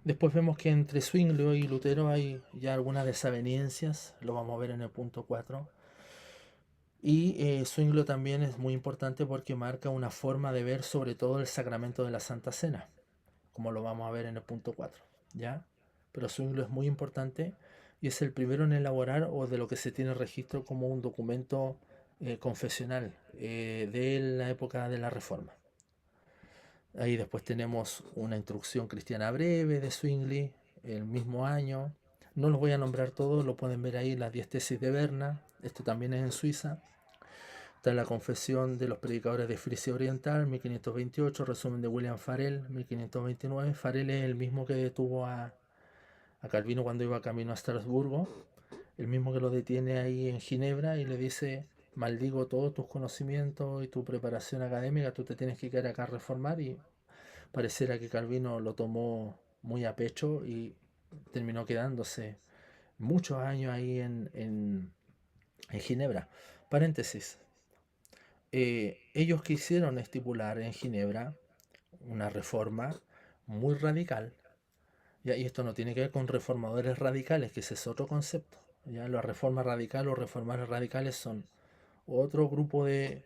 Después vemos que entre Zwinglio y Lutero hay ya algunas desavenencias, lo vamos a ver en el punto 4. Y Zwinglio también es muy importante porque marca una forma de ver sobre todo el sacramento de la Santa Cena, como lo vamos a ver en el punto 4. ¿Ya? Pero Zwinglio es muy importante y es el primero en elaborar o de lo que se tiene registro como un documento confesional de la época de la Reforma. Ahí después tenemos una instrucción cristiana breve de Zwingli, el mismo año. No los voy a nombrar todos, lo pueden ver ahí, las 10 tesis de Berna. Esto también es en Suiza. Está la confesión de los predicadores de Frisia Oriental, 1528, resumen de William Farel, 1529. Farel es el mismo que detuvo a Calvino cuando iba camino a Estrasburgo, el mismo que lo detiene ahí en Ginebra y le dice: maldigo todos tus conocimientos y tu preparación académica, tú te tienes que quedar acá a reformar. Y pareciera que Calvino lo tomó muy a pecho y terminó quedándose muchos años ahí en Ginebra. Paréntesis. Ellos quisieron estipular en Ginebra una reforma muy radical. ¿Ya? Y esto no tiene que ver con reformadores radicales, que ese es otro concepto. ¿Ya? La reforma radical o reformadores radicales son otro grupo de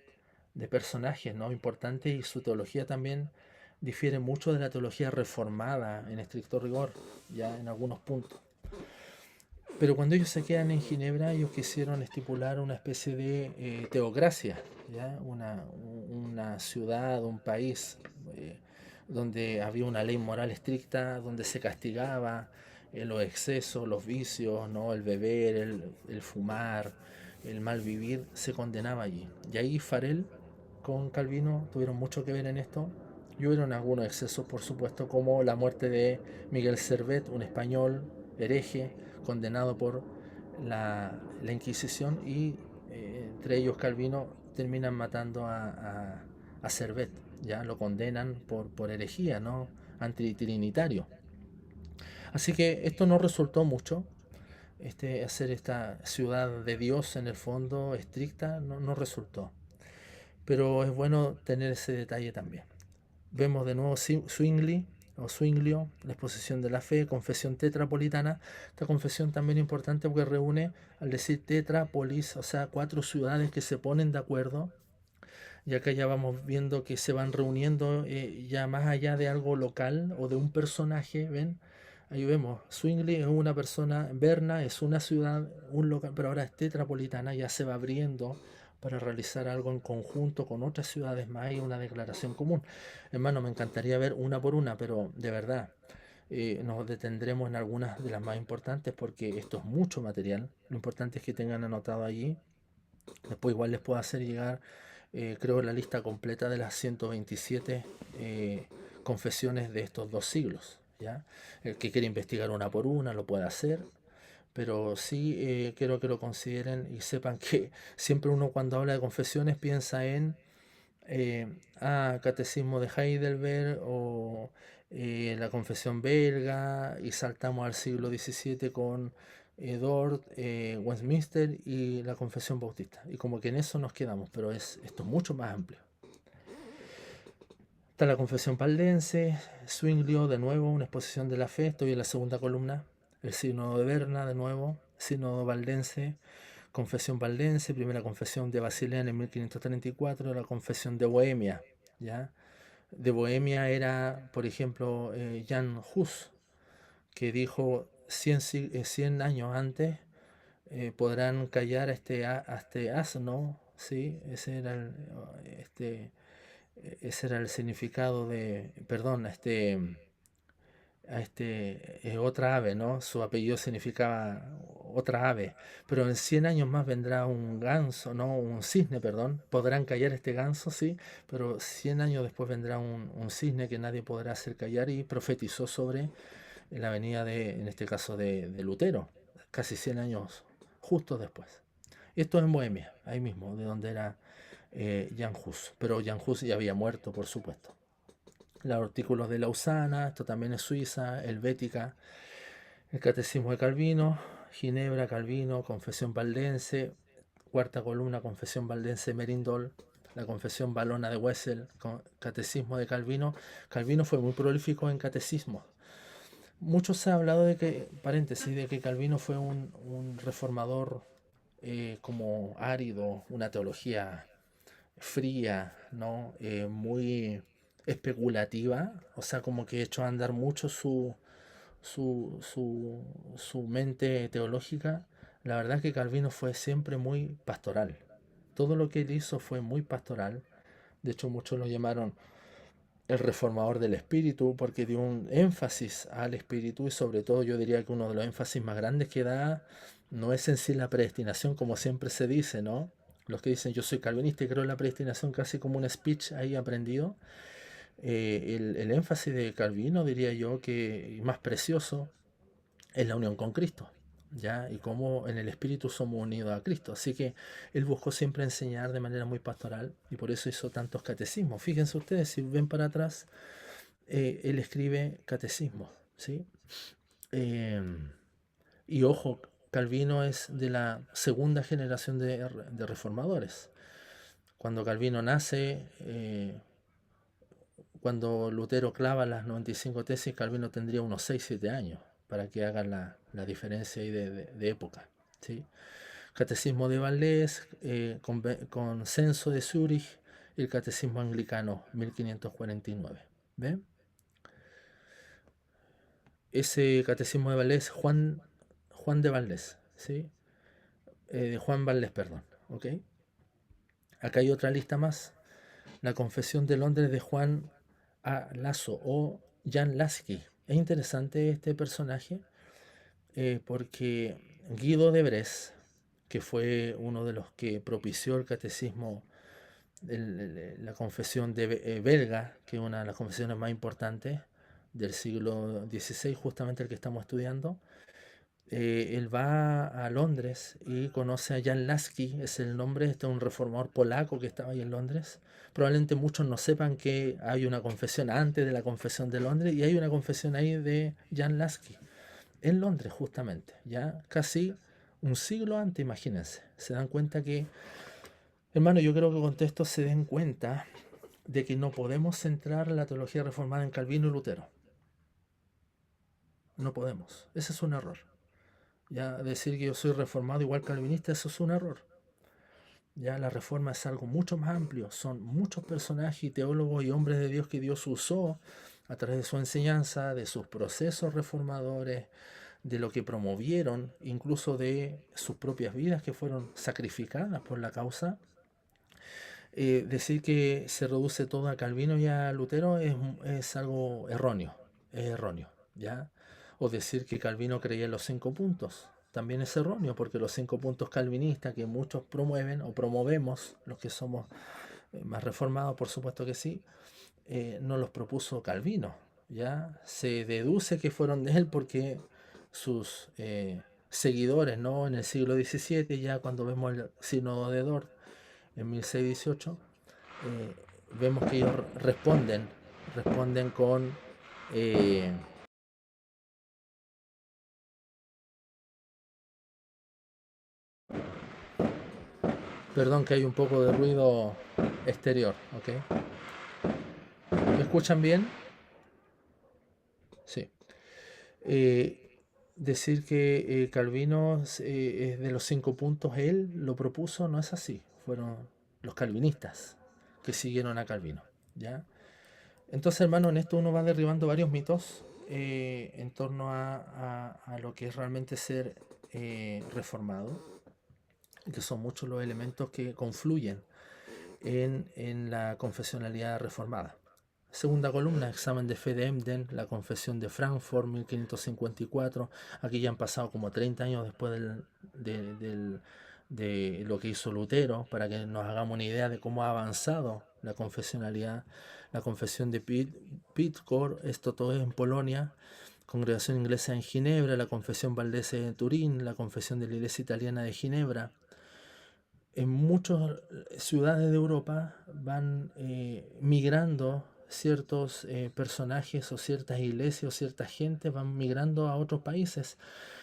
personajes, ¿no?, importantes, y su teología también difiere mucho de la teología reformada en estricto rigor, ya en algunos puntos. Pero cuando ellos se quedan en Ginebra, ellos quisieron estipular una especie de teocracia, ¿ya? Una ciudad, un país donde había una ley moral estricta, donde se castigaba los excesos, los vicios, ¿no? El beber, el fumar, el mal vivir, se condenaba allí. Y ahí Farel con Calvino tuvieron mucho que ver en esto. Y hubieron algunos excesos, por supuesto, como la muerte de Miguel Servet, un español hereje, condenado por la Inquisición, y entre ellos Calvino terminan matando a Servet, ya lo condenan por herejía, ¿no?, antitrinitario. Así que esto no resultó mucho. Hacer esta ciudad de Dios en el fondo estricta no resultó. Pero es bueno tener ese detalle también. Vemos de nuevo Zwinglio, la exposición de la fe, confesión tetrapolitana. Esta confesión también es importante porque reúne, al decir tetrapolis, o sea, 4 ciudades que se ponen de acuerdo. Y acá ya vamos viendo que se van reuniendo ya más allá de algo local o de un personaje, ¿ven? Ahí vemos, Zwingli es una persona, Berna es una ciudad, un local, pero ahora es tetrapolitana, ya se va abriendo para realizar algo en conjunto con otras ciudades más y una declaración común. Hermano, me encantaría ver una por una, pero de verdad, nos detendremos en algunas de las más importantes porque esto es mucho material. Lo importante es que tengan anotado allí. Después igual les puedo hacer llegar creo la lista completa de las 127 confesiones de estos dos siglos, ¿ya? El que quiere investigar una por una lo puede hacer, pero sí quiero que lo consideren y sepan que siempre uno cuando habla de confesiones piensa en Catecismo de Heidelberg o la Confesión belga, y saltamos al siglo XVII con Dort, Westminster y la Confesión Bautista, y como que en eso nos quedamos, pero esto es mucho más amplio. Está la Confesión Valdense, Zwinglio, de nuevo, una exposición de la fe, estoy en la segunda columna. El Sínodo de Berna, de nuevo, Sínodo Valdense, Confesión Valdense, primera confesión de Basilea en 1534, la Confesión de Bohemia, ¿ya? De Bohemia era, por ejemplo, Jan Hus, que dijo 100 años antes podrán callar a este asno, ¿sí? Ese era el significado de, perdón, otra ave, ¿no? Su apellido significaba otra ave, pero en 100 años más vendrá un ganso, ¿no? Un cisne, perdón. Podrán callar este ganso, sí, pero 100 años después vendrá un cisne que nadie podrá hacer callar, y profetizó sobre la venida en este caso, de Lutero, casi 100 años justo después. Esto en Bohemia, ahí mismo, de donde era Jan Hus, pero Jan Hus ya había muerto, por supuesto. Los artículos de Lausana, esto también es Suiza, Helvética, el Catecismo de Calvino, Ginebra, Calvino, Confesión Valdense, cuarta columna, Confesión Valdense de Merindol, la Confesión Valona de Wessel, Catecismo de Calvino. Calvino fue muy prolífico en catecismo. Mucho se ha hablado de que, paréntesis, de que Calvino fue un reformador como árido, una teología fría, ¿no? Muy especulativa, o sea, como que echó a andar mucho su mente teológica. La verdad es que Calvino fue siempre muy pastoral. Todo lo que él hizo fue muy pastoral. De hecho, muchos lo llamaron el reformador del espíritu, porque dio un énfasis al espíritu, y sobre todo yo diría que uno de los énfasis más grandes que da no es en sí la predestinación, como siempre se dice, ¿no? Los que dicen yo soy calvinista y creo en la predestinación casi como un speech ahí aprendido. El énfasis de Calvino, diría yo, que más precioso es la unión con Cristo, ¿ya? Y cómo en el Espíritu somos unidos a Cristo. Así que él buscó siempre enseñar de manera muy pastoral, y por eso hizo tantos catecismos. Fíjense ustedes, si ven para atrás, él escribe catecismos, ¿sí? Y ojo, Calvino es de la segunda generación de reformadores. Cuando Calvino nace, cuando Lutero clava las 95 tesis, Calvino tendría unos 6-7 años, para que hagan la diferencia ahí de época, ¿sí? Catecismo de Vallés, Consenso de Zúrich, y el Catecismo Anglicano, 1549. ¿Ven? Ese Catecismo de Vallés, Juan de Vallés, ¿sí? Juan Vallés, perdón, ¿ok? Acá hay otra lista más. La Confesión de Londres de Juan A. Lasso, o Jan Lasky. Es interesante este personaje porque Guido de Bresse, que fue uno de los que propició el catecismo, la confesión belga, que es una de las confesiones más importantes del siglo XVI, justamente el que estamos estudiando, él va a Londres y conoce a Jan Lasky, es el nombre, este es un reformador polaco que estaba ahí en Londres. Probablemente muchos no sepan que hay una confesión antes de la confesión de Londres, y hay una confesión ahí de Jan Lasky en Londres, justamente, ya casi un siglo antes, imagínense. Se dan cuenta que, hermano, yo creo que con esto se den cuenta de que no podemos centrar la teología reformada en Calvino y Lutero. No podemos. Ese es un error. Ya decir que yo soy reformado igual calvinista, eso es un error. Ya la reforma es algo mucho más amplio. Son muchos personajes y teólogos y hombres de Dios que Dios usó a través de su enseñanza, de sus procesos reformadores, de lo que promovieron, incluso de sus propias vidas que fueron sacrificadas por la causa. Decir que se reduce todo a Calvino y a Lutero es algo erróneo, ¿ya? O decir que Calvino creía en los 5 puntos, también es erróneo, porque los 5 puntos calvinistas que muchos promueven o promovemos, los que somos más reformado, por supuesto que sí, no los propuso Calvino. Ya se deduce que fueron de él porque sus seguidores, ¿no? En el siglo XVII, ya cuando vemos el Sínodo de Dort en 1618, vemos que ellos responden con perdón que hay un poco de ruido exterior, ¿ok? ¿Me escuchan bien? Sí. Decir que Calvino es de los 5 puntos, él lo propuso, no es así. Fueron los calvinistas que siguieron a Calvino, ¿ya? Entonces, hermano, en esto uno va derribando varios mitos en torno a lo que es realmente ser reformado, que son muchos los elementos que confluyen en la confesionalidad reformada. Segunda columna, examen de fe de Emden, la confesión de Frankfurt, 1554. Aquí ya han pasado como 30 años después de lo que hizo Lutero, para que nos hagamos una idea de cómo ha avanzado la confesionalidad. La confesión de Pidcor, esto todo es en Polonia. Congregación Inglesa en Ginebra, la confesión valdese de Turín, la confesión de la Iglesia Italiana de Ginebra. En muchas ciudades de Europa van migrando ciertos personajes o ciertas iglesias o cierta gente van migrando a otros países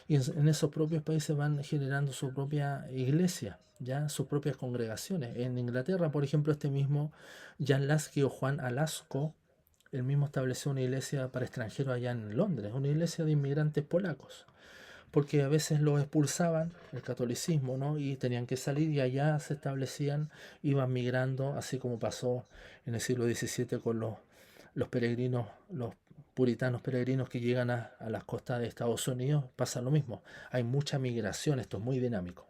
y en esos propios países van generando su propia iglesia, ya sus propias congregaciones. En Inglaterra, por ejemplo, este mismo Jan Lasky o Juan Alasco, él mismo estableció una iglesia para extranjeros allá en Londres, una iglesia de inmigrantes polacos, porque a veces los expulsaban, el catolicismo, ¿no? Y tenían que salir y allá se establecían, iban migrando, así como pasó en el siglo XVII con los peregrinos, los puritanos peregrinos que llegan a las costas de Estados Unidos, pasa lo mismo. Hay mucha migración, esto es muy dinámico,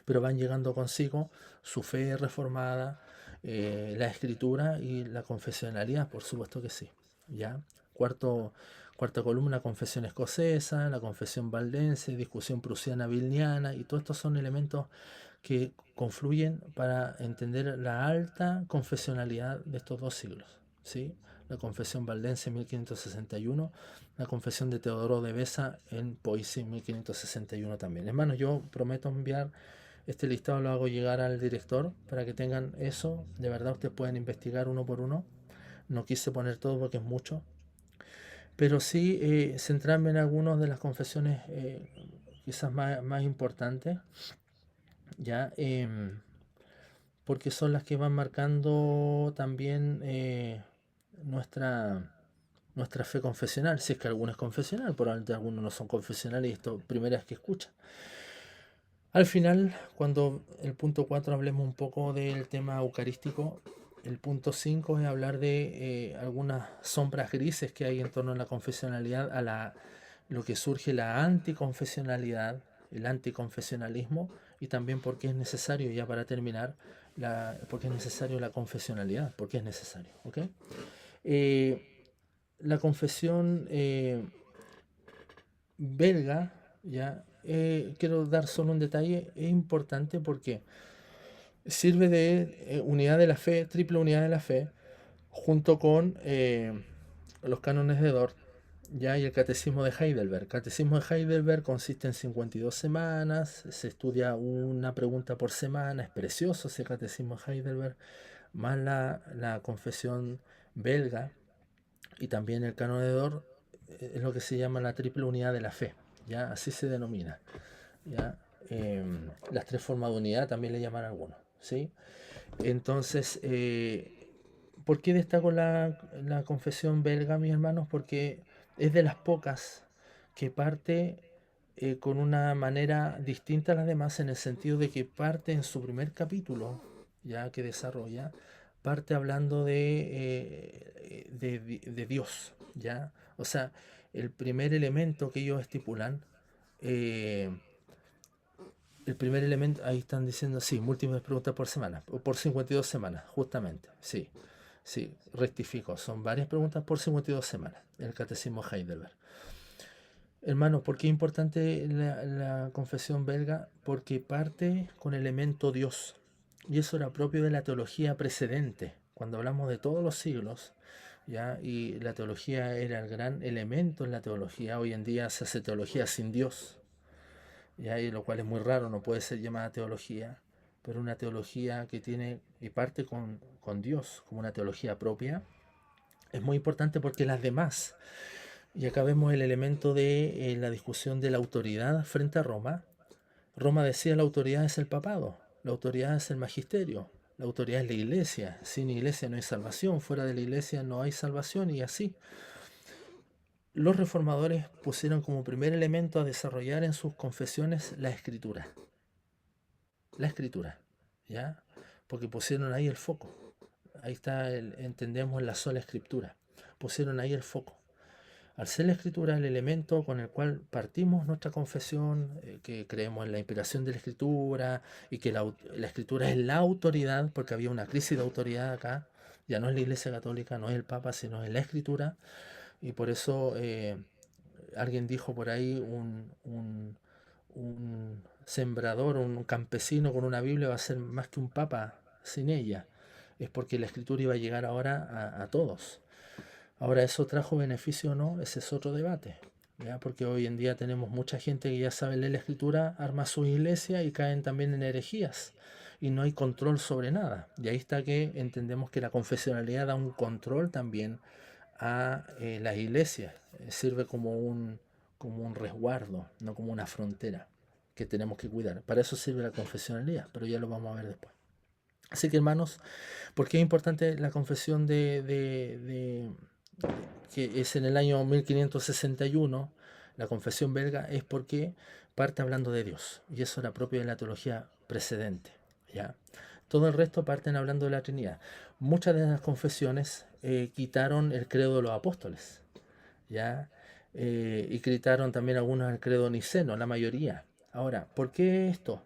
pero van llegando consigo su fe reformada, la escritura y la confesionalidad, por supuesto que sí. ¿Ya? Cuarta columna, confesión escocesa, la confesión valdense, discusión prusiana vilniana, y todos estos son elementos que confluyen para entender la alta confesionalidad de estos dos siglos. ¿Sí? La confesión valdense en 1561, la confesión de Teodoro de Beza en Poissy en 1561 también. Hermanos, yo prometo enviar este listado, lo hago llegar al director para que tengan eso. De verdad, ustedes pueden investigar uno por uno. No quise poner todo porque es mucho, pero sí centrarme en algunas de las confesiones quizás más importantes, ya, porque son las que van marcando también nuestra fe confesional, si es que alguno es confesional, probablemente algunos no son confesionales y esto primera vez que escuchan. Al final, cuando el punto 4 hablemos un poco del tema eucarístico, el punto 5 es hablar de algunas sombras grises que hay en torno a la confesionalidad, lo que surge la anticonfesionalidad, el anticonfesionalismo, y también por qué es necesario, ya para terminar, por qué es necesario la confesionalidad, por qué es necesario. ¿Okay? La confesión belga, ya, quiero dar solo un detalle, es importante porque sirve de unidad de la fe, triple unidad de la fe, junto con los cánones de Dort, ya, y el catecismo de Heidelberg. El catecismo de Heidelberg consiste en 52 semanas, se estudia una pregunta por semana, es precioso ese catecismo de Heidelberg, más la confesión belga y también el canon de Dort, es lo que se llama la triple unidad de la fe, ya, así se denomina, ya. Las tres formas de unidad también le llaman algunos, ¿sí? Entonces, ¿por qué destaco la confesión belga, mis hermanos? Porque es de las pocas que parte con una manera distinta a las demás, en el sentido de que parte en su primer capítulo, ya que desarrolla, parte hablando de Dios, ¿ya? O sea, el primer elemento que ellos estipulan, el primer elemento, ahí están diciendo, sí, múltiples preguntas por semana, por 52 semanas, justamente, sí, sí, rectifico, son varias preguntas por 52 semanas, el catecismo Heidelberg. Hermanos, ¿por qué es importante la confesión belga? Porque parte con el elemento Dios, Y eso era propio de la teología precedente, cuando hablamos de todos los siglos, ¿ya? Y la teología era el gran elemento en la teología. Hoy en día se hace teología sin Dios, ¿ya? Y lo cual es muy raro, no puede ser llamada teología, pero una teología que tiene y parte con Dios como una teología propia, es muy importante porque las demás, y acá vemos el elemento de la discusión de la autoridad frente a Roma. Roma decía la autoridad es el papado, la autoridad es el magisterio, la autoridad es la iglesia. Sin iglesia no hay salvación, fuera de la iglesia no hay salvación, y así. Los reformadores pusieron como primer elemento a desarrollar en sus confesiones la escritura. La escritura, ¿ya? Porque pusieron ahí el foco. Ahí está, entendemos la sola escritura. Pusieron ahí el foco. Al ser la escritura el elemento con el cual partimos nuestra confesión, que creemos en la inspiración de la escritura y que la escritura es la autoridad, porque había una crisis de autoridad acá, ya no es la Iglesia Católica, no es el Papa, sino es la escritura, y por eso alguien dijo por ahí, un sembrador, un campesino con una Biblia va a ser más que un Papa sin ella, es porque la escritura iba a llegar ahora a todos. Ahora, ¿eso trajo beneficio o no? Ese es otro debate, ¿ya? Porque hoy en día tenemos mucha gente que ya sabe leer la escritura, arma su iglesia y caen también en herejías. Y no hay control sobre nada. Y ahí está que entendemos que la confesionalidad da un control también a las iglesias. Sirve como un resguardo, no como una frontera que tenemos que cuidar. Para eso sirve la confesionalidad, pero ya lo vamos a ver después. Así que, hermanos, ¿por qué es importante la confesión que es en el año 1561, la confesión belga? Es porque parte hablando de Dios, y eso era propio de la teología precedente, ¿ya? Todo el resto parten hablando de la Trinidad. Muchas de las confesiones quitaron el credo de los apóstoles, ¿ya? Y quitaron también algunos el credo niceno, la mayoría. Ahora, ¿por qué esto?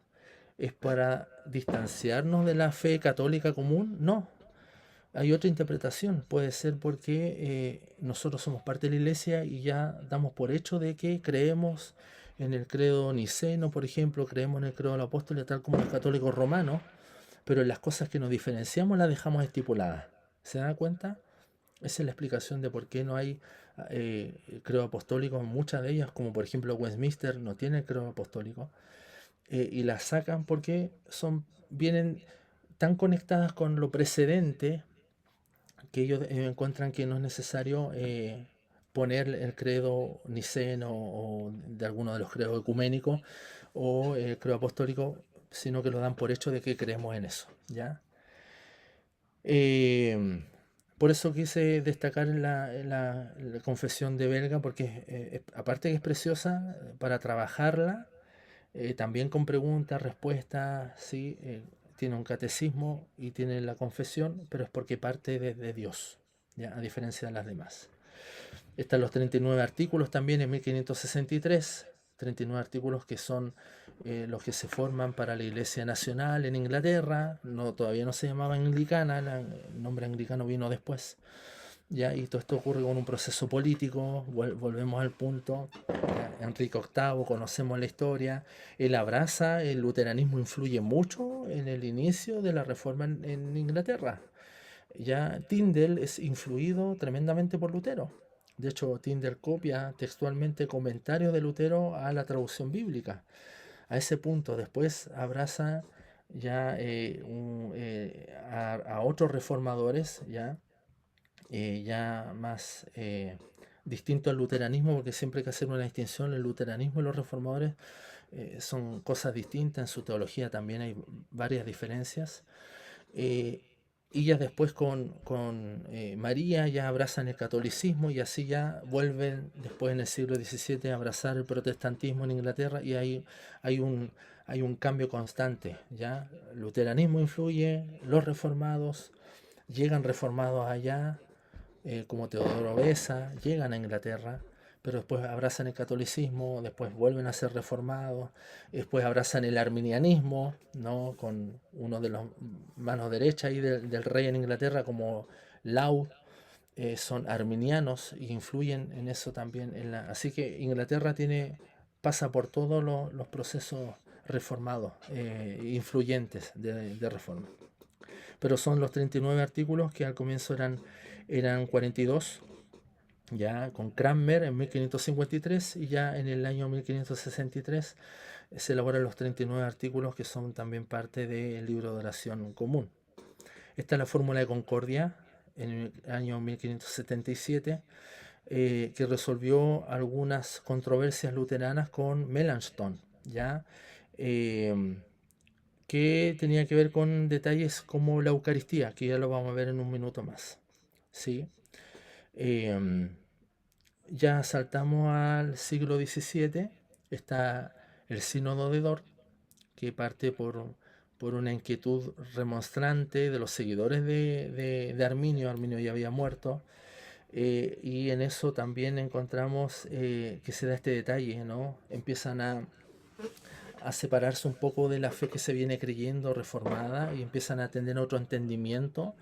¿Es para distanciarnos de la fe católica común? No. Hay otra interpretación. Puede ser porque nosotros somos parte de la iglesia y ya damos por hecho de que creemos en el credo niceno, por ejemplo, creemos en el credo de los apóstoles, tal como los católicos romanos, pero en las cosas que nos diferenciamos las dejamos estipuladas. ¿Se dan cuenta? Esa es la explicación de por qué no hay credo apostólico en muchas de ellas, como por ejemplo Westminster no tiene el credo apostólico. Y las sacan porque vienen tan conectadas con lo precedente que ellos encuentran que no es necesario poner el credo niceno o de alguno de los credos ecuménicos o el credo apostólico, sino que lo dan por hecho de que creemos en eso, ¿ya? Por eso quise destacar la confesión de Belga, porque aparte que es preciosa, para trabajarla, también con preguntas, respuestas, ¿sí? Tiene un catecismo y tiene la confesión, pero es porque parte de Dios, ¿ya? A diferencia de las demás. Están los 39 artículos también en 1563, 39 artículos que son los que se forman para la Iglesia Nacional en Inglaterra. Todavía no se llamaba anglicana, el nombre anglicano vino después. ¿Ya? Y todo esto ocurre con un proceso político, volvemos al punto. Enrique VIII, conocemos la historia, él abraza, el luteranismo influye mucho en el inicio de la reforma en Inglaterra. Ya Tyndale es influido tremendamente por Lutero. De hecho, Tyndale copia textualmente comentarios de Lutero a la traducción bíblica. A ese punto, después abraza ya a otros reformadores, ya más distinto al luteranismo, porque siempre hay que hacer una distinción. El luteranismo y los reformadores son cosas distintas, en su teología también hay varias diferencias. Y ya después con María ya abrazan el catolicismo y así ya vuelven después en el siglo XVII a abrazar el protestantismo en Inglaterra, y hay un cambio constante, ¿ya? El luteranismo influye, los reformados llegan reformados allá, como Teodoro Beza, llegan a Inglaterra, pero después abrazan el catolicismo, después vuelven a ser reformados, después abrazan el arminianismo, ¿no? Con uno de los manos derechas ahí del rey en Inglaterra, como Laud, son arminianos y influyen en eso también. Así que Inglaterra pasa por todos los procesos reformados, influyentes de reforma. Pero son los 39 artículos que al comienzo eran 42, ya con Cranmer en 1553, y ya en el año 1563 se elaboran los 39 artículos que son también parte del libro de oración común. Esta es la fórmula de concordia en el año 1577, que resolvió algunas controversias luteranas con Melanchthon, ¿ya? Que tenía que ver con detalles como la Eucaristía, que ya lo vamos a ver en un minuto más, ¿sí? Ya saltamos al siglo XVII, está el Sínodo de Dort, que parte por una inquietud remonstrante de los seguidores de Arminio. Arminio ya había muerto, y en eso también encontramos que se da este detalle, ¿no? Empiezan a separarse un poco de la fe que se viene creyendo reformada y empiezan a tener otro entendimiento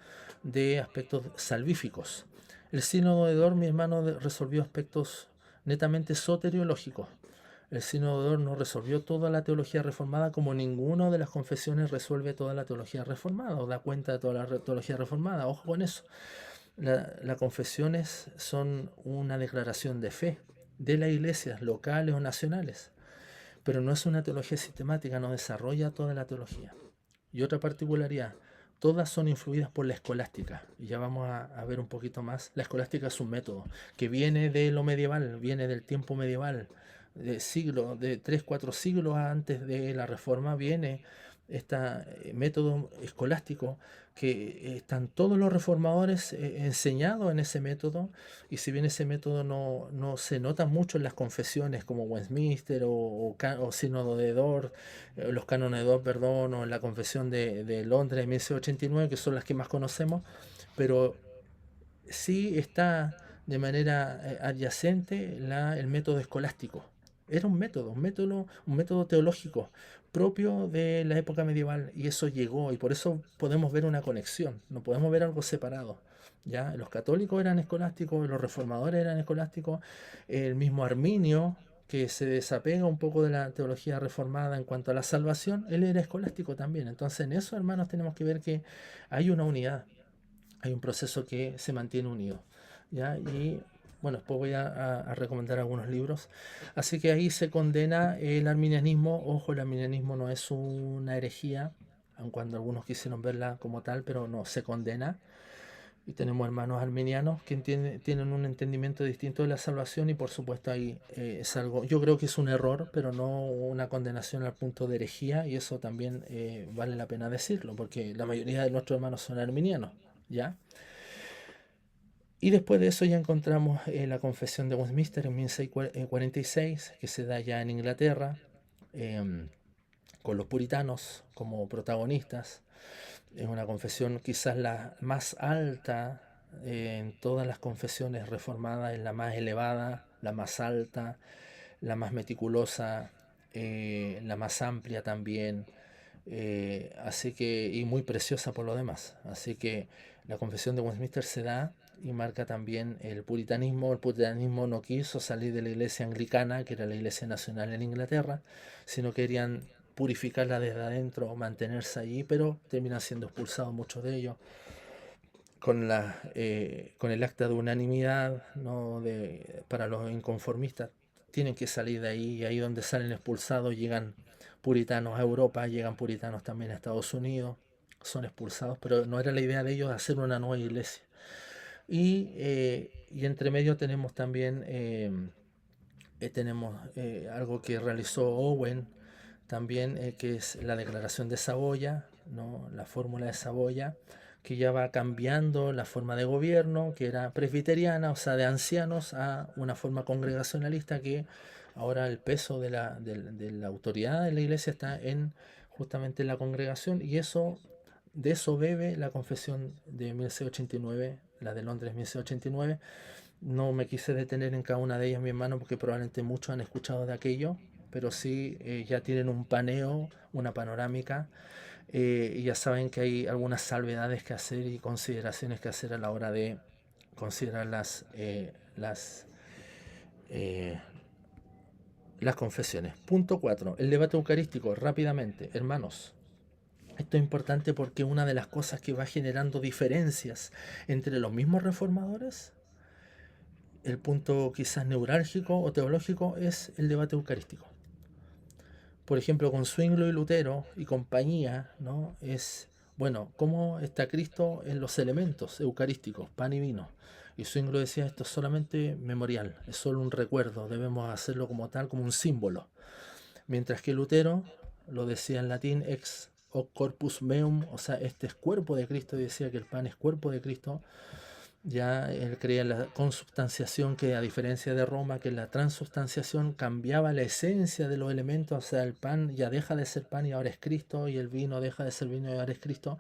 de aspectos salvíficos. El Sínodo de Dort, mi hermano, resolvió aspectos netamente soteriológicos. El Sínodo de Dort no resolvió toda la teología reformada, como ninguna de las confesiones resuelve toda la teología reformada o da cuenta de toda la teología reformada. Ojo con eso. Las confesiones son una declaración de fe de las iglesias locales o nacionales, pero no es una teología sistemática, no desarrolla toda la teología. Y otra particularidad, todas son influidas por la escolástica. Y ya vamos a ver un poquito más. La escolástica es un método que viene de lo medieval, viene del tiempo medieval, de 3-4 siglos antes de la Reforma, viene este método escolástico que están todos los reformadores enseñados en ese método, y si bien ese método no se nota mucho en las confesiones como Westminster o Sínodo de Dort, los cánones de Dort, perdón, o en la confesión de Londres de 1689, que son las que más conocemos, pero sí está de manera adyacente el método escolástico. Era un método teológico propio de la época medieval, y eso llegó, y por eso podemos ver una conexión, no podemos ver algo separado. ¿Ya? Los católicos eran escolásticos, los reformadores eran escolásticos, el mismo Arminio, que se desapega un poco de la teología reformada en cuanto a la salvación, él era escolástico también. Entonces en eso, hermanos, tenemos que ver que hay una unidad, hay un proceso que se mantiene unido, ¿ya? Y bueno, después voy a recomendar algunos libros. Así que ahí se condena el arminianismo. Ojo, el arminianismo no es una herejía, aun cuando algunos quisieron verla como tal, pero no, se condena. Y tenemos hermanos arminianos que tienen un entendimiento distinto de la salvación, y por supuesto ahí es algo, yo creo que es un error, pero no una condenación al punto de herejía, y eso también vale la pena decirlo, porque la mayoría de nuestros hermanos son arminianos, ¿ya? Y después de eso ya encontramos la Confesión de Westminster en 1646, que se da ya en Inglaterra, con los puritanos como protagonistas. Es una confesión quizás la más alta en todas las confesiones reformadas, es la más elevada, la más alta, la más meticulosa, la más amplia también, así que, y muy preciosa por lo demás. Así que la confesión de Westminster se da y marca también el puritanismo. El puritanismo no quiso salir de la iglesia anglicana, que era la iglesia nacional en Inglaterra, sino querían purificarla desde adentro, mantenerse allí, pero terminan siendo expulsados muchos de ellos con el acta de unanimidad, ¿no? Para los inconformistas tienen que salir de ahí, y ahí donde salen expulsados llegan puritanos a Europa, llegan puritanos también a Estados Unidos, son expulsados, pero no era la idea de ellos hacer una nueva iglesia. Y entre medio tenemos también algo que realizó Owen también, que es la Declaración de Saboya, ¿no? La fórmula de Saboya, que ya va cambiando la forma de gobierno, que era presbiteriana, o sea, de ancianos, a una forma congregacionalista, que ahora el peso de la autoridad de la iglesia está justamente en la congregación, y de eso bebe la confesión de 1689, la de Londres 1689. No me quise detener en cada una de ellas, mi hermano, porque probablemente muchos han escuchado de aquello, pero sí ya tienen un paneo, una panorámica, y ya saben que hay algunas salvedades que hacer y consideraciones que hacer a la hora de considerar las confesiones. Punto 4. El debate eucarístico. Rápidamente, hermanos. Esto es importante porque una de las cosas que va generando diferencias entre los mismos reformadores, el punto quizás neurálgico o teológico, es el debate eucarístico. Por ejemplo, con Zwinglio y Lutero y compañía, ¿no? Es, bueno, ¿cómo está Cristo en los elementos eucarísticos, pan y vino? Y Zwinglio decía, esto es solamente memorial, es solo un recuerdo, debemos hacerlo como tal, como un símbolo. Mientras que Lutero lo decía en latín, ex hoc corpus meum, o sea, este es cuerpo de Cristo, y decía que el pan es cuerpo de Cristo. Ya él creía en la consubstanciación, que a diferencia de Roma, que la transubstanciación cambiaba la esencia de los elementos, o sea, el pan ya deja de ser pan y ahora es Cristo, y el vino deja de ser vino y ahora es Cristo.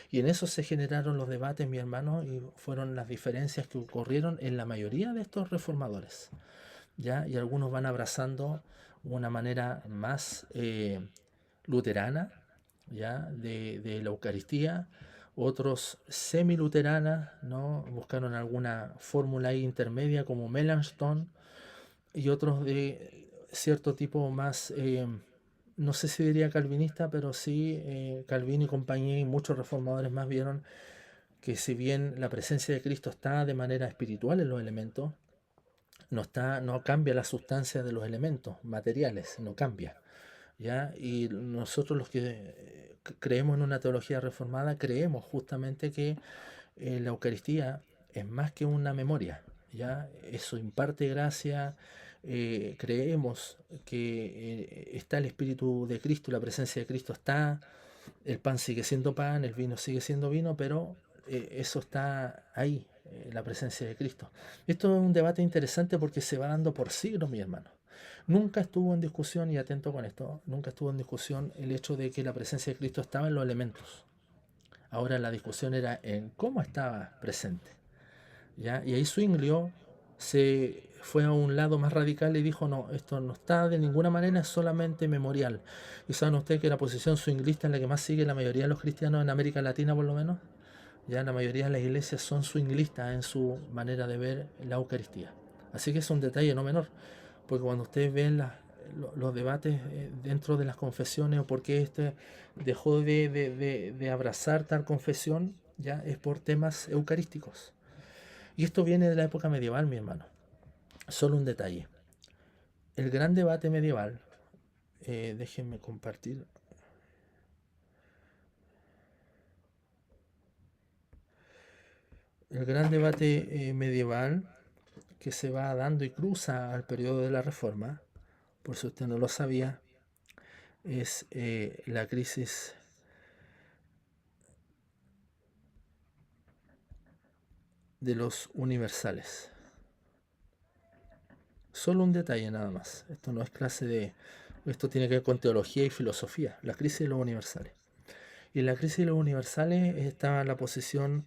Y en eso se generaron los debates, mi hermano, y fueron las diferencias que ocurrieron en la mayoría de estos reformadores. ¿Ya? Y algunos van abrazando una manera más luterana, ¿ya? De la Eucaristía, otros semi-luterana, ¿no? Buscaron alguna fórmula ahí intermedia como Melanchthon, y otros de cierto tipo más, no sé si diría calvinista, pero sí Calvino y compañía y muchos reformadores más vieron que si bien la presencia de Cristo está de manera espiritual en los elementos, no cambia la sustancia de los elementos materiales, no cambia. ¿Ya? Y nosotros los que creemos en una teología reformada, creemos justamente que la Eucaristía es más que una memoria, ¿ya? Eso imparte gracia, creemos que está el Espíritu de Cristo, la presencia de Cristo está, el pan sigue siendo pan, el vino sigue siendo vino, pero eso está ahí, la presencia de Cristo. Esto es un debate interesante porque se va dando por siglos, mi hermano. Nunca estuvo en discusión, y atento con esto, nunca estuvo en discusión el hecho de que la presencia de Cristo estaba en los elementos. Ahora la discusión era en cómo estaba presente, ¿ya? Y ahí Zwinglio se fue a un lado más radical y dijo, no, esto no está de ninguna manera, es solamente memorial. Y saben ustedes que la posición zwinglista es la que más sigue la mayoría de los cristianos en América Latina, por lo menos. Ya la mayoría de las iglesias son zwinglistas en su manera de ver la Eucaristía. Así que es un detalle no menor, porque cuando ustedes ven los debates dentro de las confesiones, o por qué este dejó de abrazar tal confesión, ya es por temas eucarísticos. Y esto viene de la época medieval, mi hermano. Solo un detalle. El gran debate medieval, déjenme compartir. El gran debate medieval que se va dando y cruza al periodo de la Reforma, por si usted no lo sabía, es la crisis de los universales. Solo un detalle nada más. Esto no es clase de... Esto tiene que ver con teología y filosofía. La crisis de los universales. Y en la crisis de los universales estaba la posición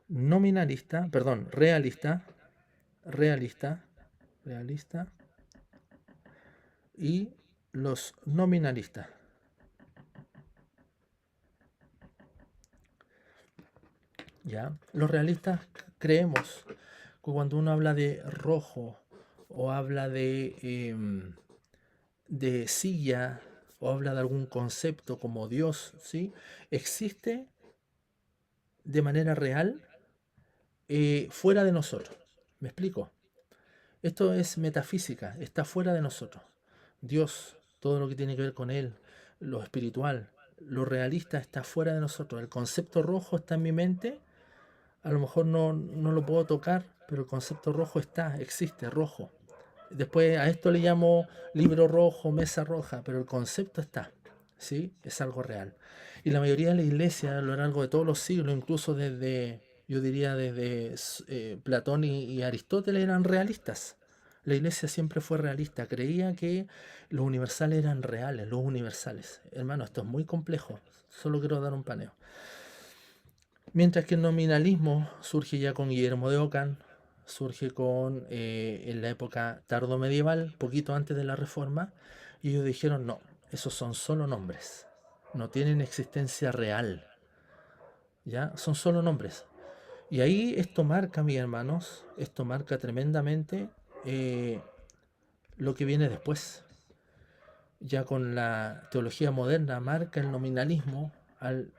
nominalista, perdón, realista y los nominalistas. ¿Ya? Los realistas creemos que cuando uno habla de rojo o habla de silla o habla de algún concepto como Dios, ¿sí? Existe de manera real fuera de nosotros. ¿Me explico? Esto es metafísica, está fuera de nosotros. Dios, todo lo que tiene que ver con Él, lo espiritual, lo realista está fuera de nosotros. El concepto rojo está en mi mente, a lo mejor no lo puedo tocar, pero el concepto rojo está, existe, rojo. Después a esto le llamo libro rojo, mesa roja, pero el concepto está, ¿sí? Es algo real. Y la mayoría de la iglesia a lo largo de todos los siglos, incluso desde, yo diría desde Platón y Aristóteles, eran realistas. La iglesia siempre fue realista, creía que los universales eran reales, los universales. Hermano, esto es muy complejo, solo quiero dar un paneo. Mientras que el nominalismo surge ya con Guillermo de Ockham, surge en la época tardo medieval, poquito antes de la Reforma, y ellos dijeron, no, esos son solo nombres, no tienen existencia real, ¿ya? Son solo nombres. Y ahí esto marca, mis hermanos, esto marca tremendamente lo que viene después. ya con la teología moderna marca el nominalismo al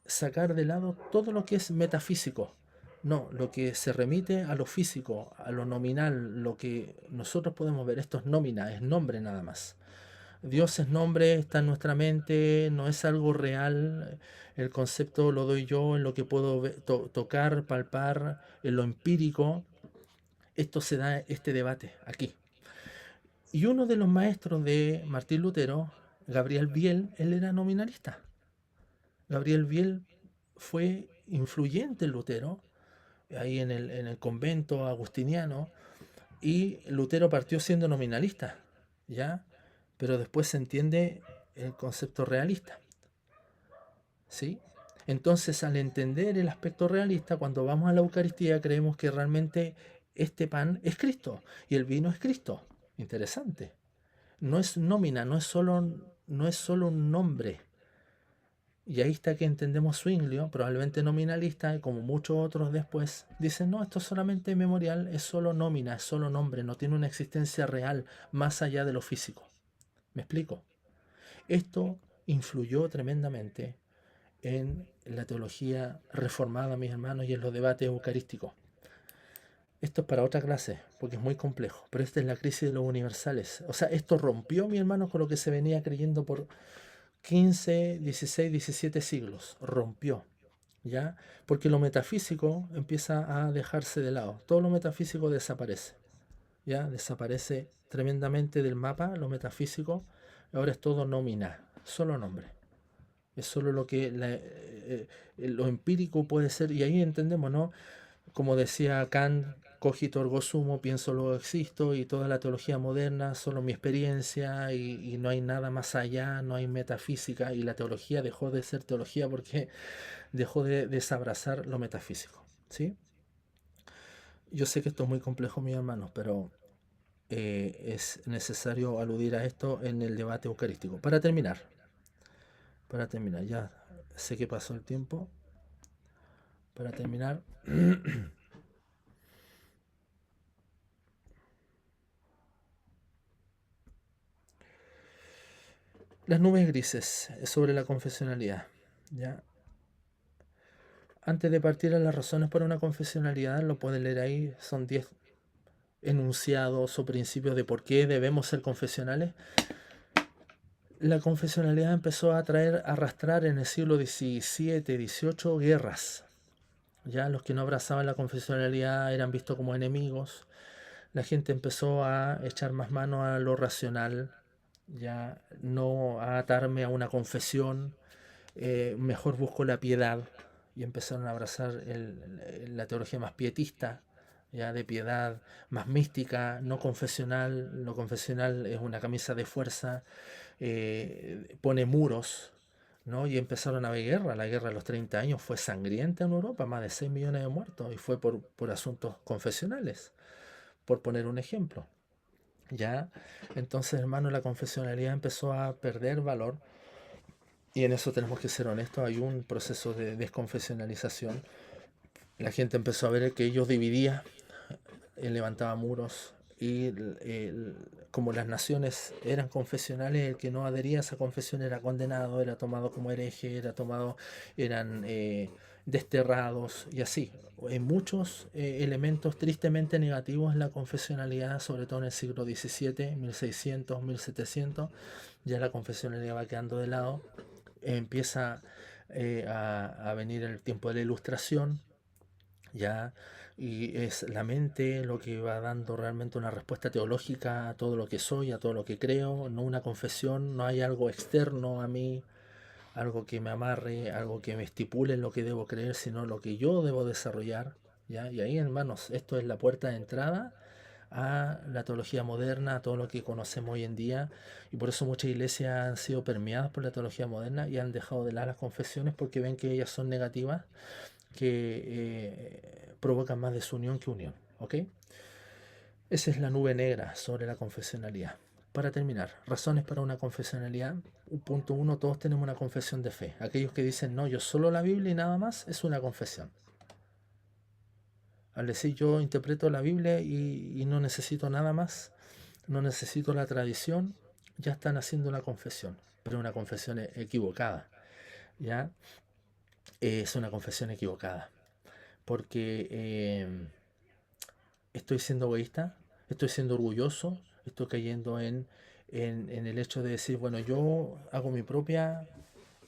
sacar de lado todo lo que es metafísico. No, lo que se remite a lo físico, a lo nominal, lo que nosotros podemos ver. Esto es nómina, es nombre nada más. Dios es nombre, está en nuestra mente, no es algo real. El concepto lo doy yo en lo que puedo tocar, palpar, en lo empírico. Esto se da este debate aquí. Y uno de los maestros de Martín Lutero, Gabriel Biel, él era nominalista. Gabriel Biel fue influyente en Lutero, ahí en el convento agustiniano, y Lutero partió siendo nominalista, ¿ya? Pero después se entiende el concepto realista, ¿sí? Entonces, al entender el aspecto realista, cuando vamos a la Eucaristía, creemos que realmente este pan es Cristo y el vino es Cristo. Interesante. No es nómina, no es solo un nombre. Y ahí está que entendemos Zwinglio, probablemente nominalista, y como muchos otros después, dicen, no, esto es solamente memorial, es solo nómina, es solo nombre, no tiene una existencia real más allá de lo físico. ¿Me explico? Esto influyó tremendamente en la teología reformada, mis hermanos, y en los debates eucarísticos. Esto es para otra clase, porque es muy complejo, pero esta es la crisis de los universales. O sea, esto rompió, mi hermano, con lo que se venía creyendo por 15, 16, 17 siglos. Rompió, ¿ya? Porque lo metafísico empieza a dejarse de lado. Todo lo metafísico desaparece, ¿ya? Desaparece tremendamente del mapa, lo metafísico. Ahora es todo nómina, solo nombre. Es solo lo que lo empírico puede ser, y ahí entendemos, ¿no? Como decía Kant, cogito ergo sumo, pienso luego existo, y toda la teología moderna, solo mi experiencia, y no hay nada más allá, no hay metafísica, y la teología dejó de ser teología porque dejó de desabrazar lo metafísico, ¿sí? Yo sé que esto es muy complejo, mis hermanos, pero es necesario aludir a esto en el debate eucarístico. Para terminar, ya sé que pasó el tiempo. Para terminar, las nubes grises sobre la confesionalidad, ¿ya? Antes de partir a las razones para una confesionalidad, lo pueden leer ahí, son 10 enunciados o principios de por qué debemos ser confesionales. La confesionalidad empezó a arrastrar en el siglo XVII, XVIII guerras. Ya los que no abrazaban la confesionalidad eran vistos como enemigos. La gente empezó a echar más mano a lo racional, ya no a atarme a una confesión, mejor busco la piedad, y empezaron a abrazar la teología más pietista, ya de piedad, más mística, no confesional. Lo confesional es una camisa de fuerza, pone muros, ¿no? Y empezaron a haber guerra. La guerra de los 30 años fue sangrienta en Europa, más de 6 millones de muertos, y fue por asuntos confesionales, por poner un ejemplo. ¿Ya? Entonces, hermano, la confesionalidad empezó a perder valor, y en eso tenemos que ser honestos. Hay un proceso de desconfesionalización. La gente empezó a ver que ellos dividían, levantaba muros, y como las naciones eran confesionales, el que no adhería a esa confesión era condenado, era tomado como hereje, eran desterrados, y así. Hay muchos elementos tristemente negativos en la confesionalidad, sobre todo en el siglo XVII, 1600, 1700. Ya la confesionalidad va quedando de lado. Empieza a venir el tiempo de la Ilustración, ya, y es la mente lo que va dando realmente una respuesta teológica a todo lo que soy, a todo lo que creo, no una confesión. No hay algo externo a mí, algo que me amarre, algo que me estipule en lo que debo creer, sino lo que yo debo desarrollar, ¿ya? Y ahí, hermanos, esto es la puerta de entrada a la teología moderna, a todo lo que conocemos hoy en día, y por eso muchas iglesias han sido permeadas por la teología moderna y han dejado de lado las confesiones, porque ven que ellas son negativas, que provocan más desunión que unión, ¿ok? Esa es la nube negra sobre la confesionalidad. Para terminar, razones para una confesionalidad. Punto 1, todos tenemos una confesión de fe. Aquellos que dicen, no, yo solo la Biblia y nada más, es una confesión. Al decir yo interpreto la Biblia y no necesito nada más, no necesito la tradición, ya están haciendo una confesión, pero una confesión equivocada, ¿ya? Es una confesión equivocada, porque estoy siendo egoísta, estoy siendo orgulloso, estoy cayendo en el hecho de decir, bueno, yo hago mi propia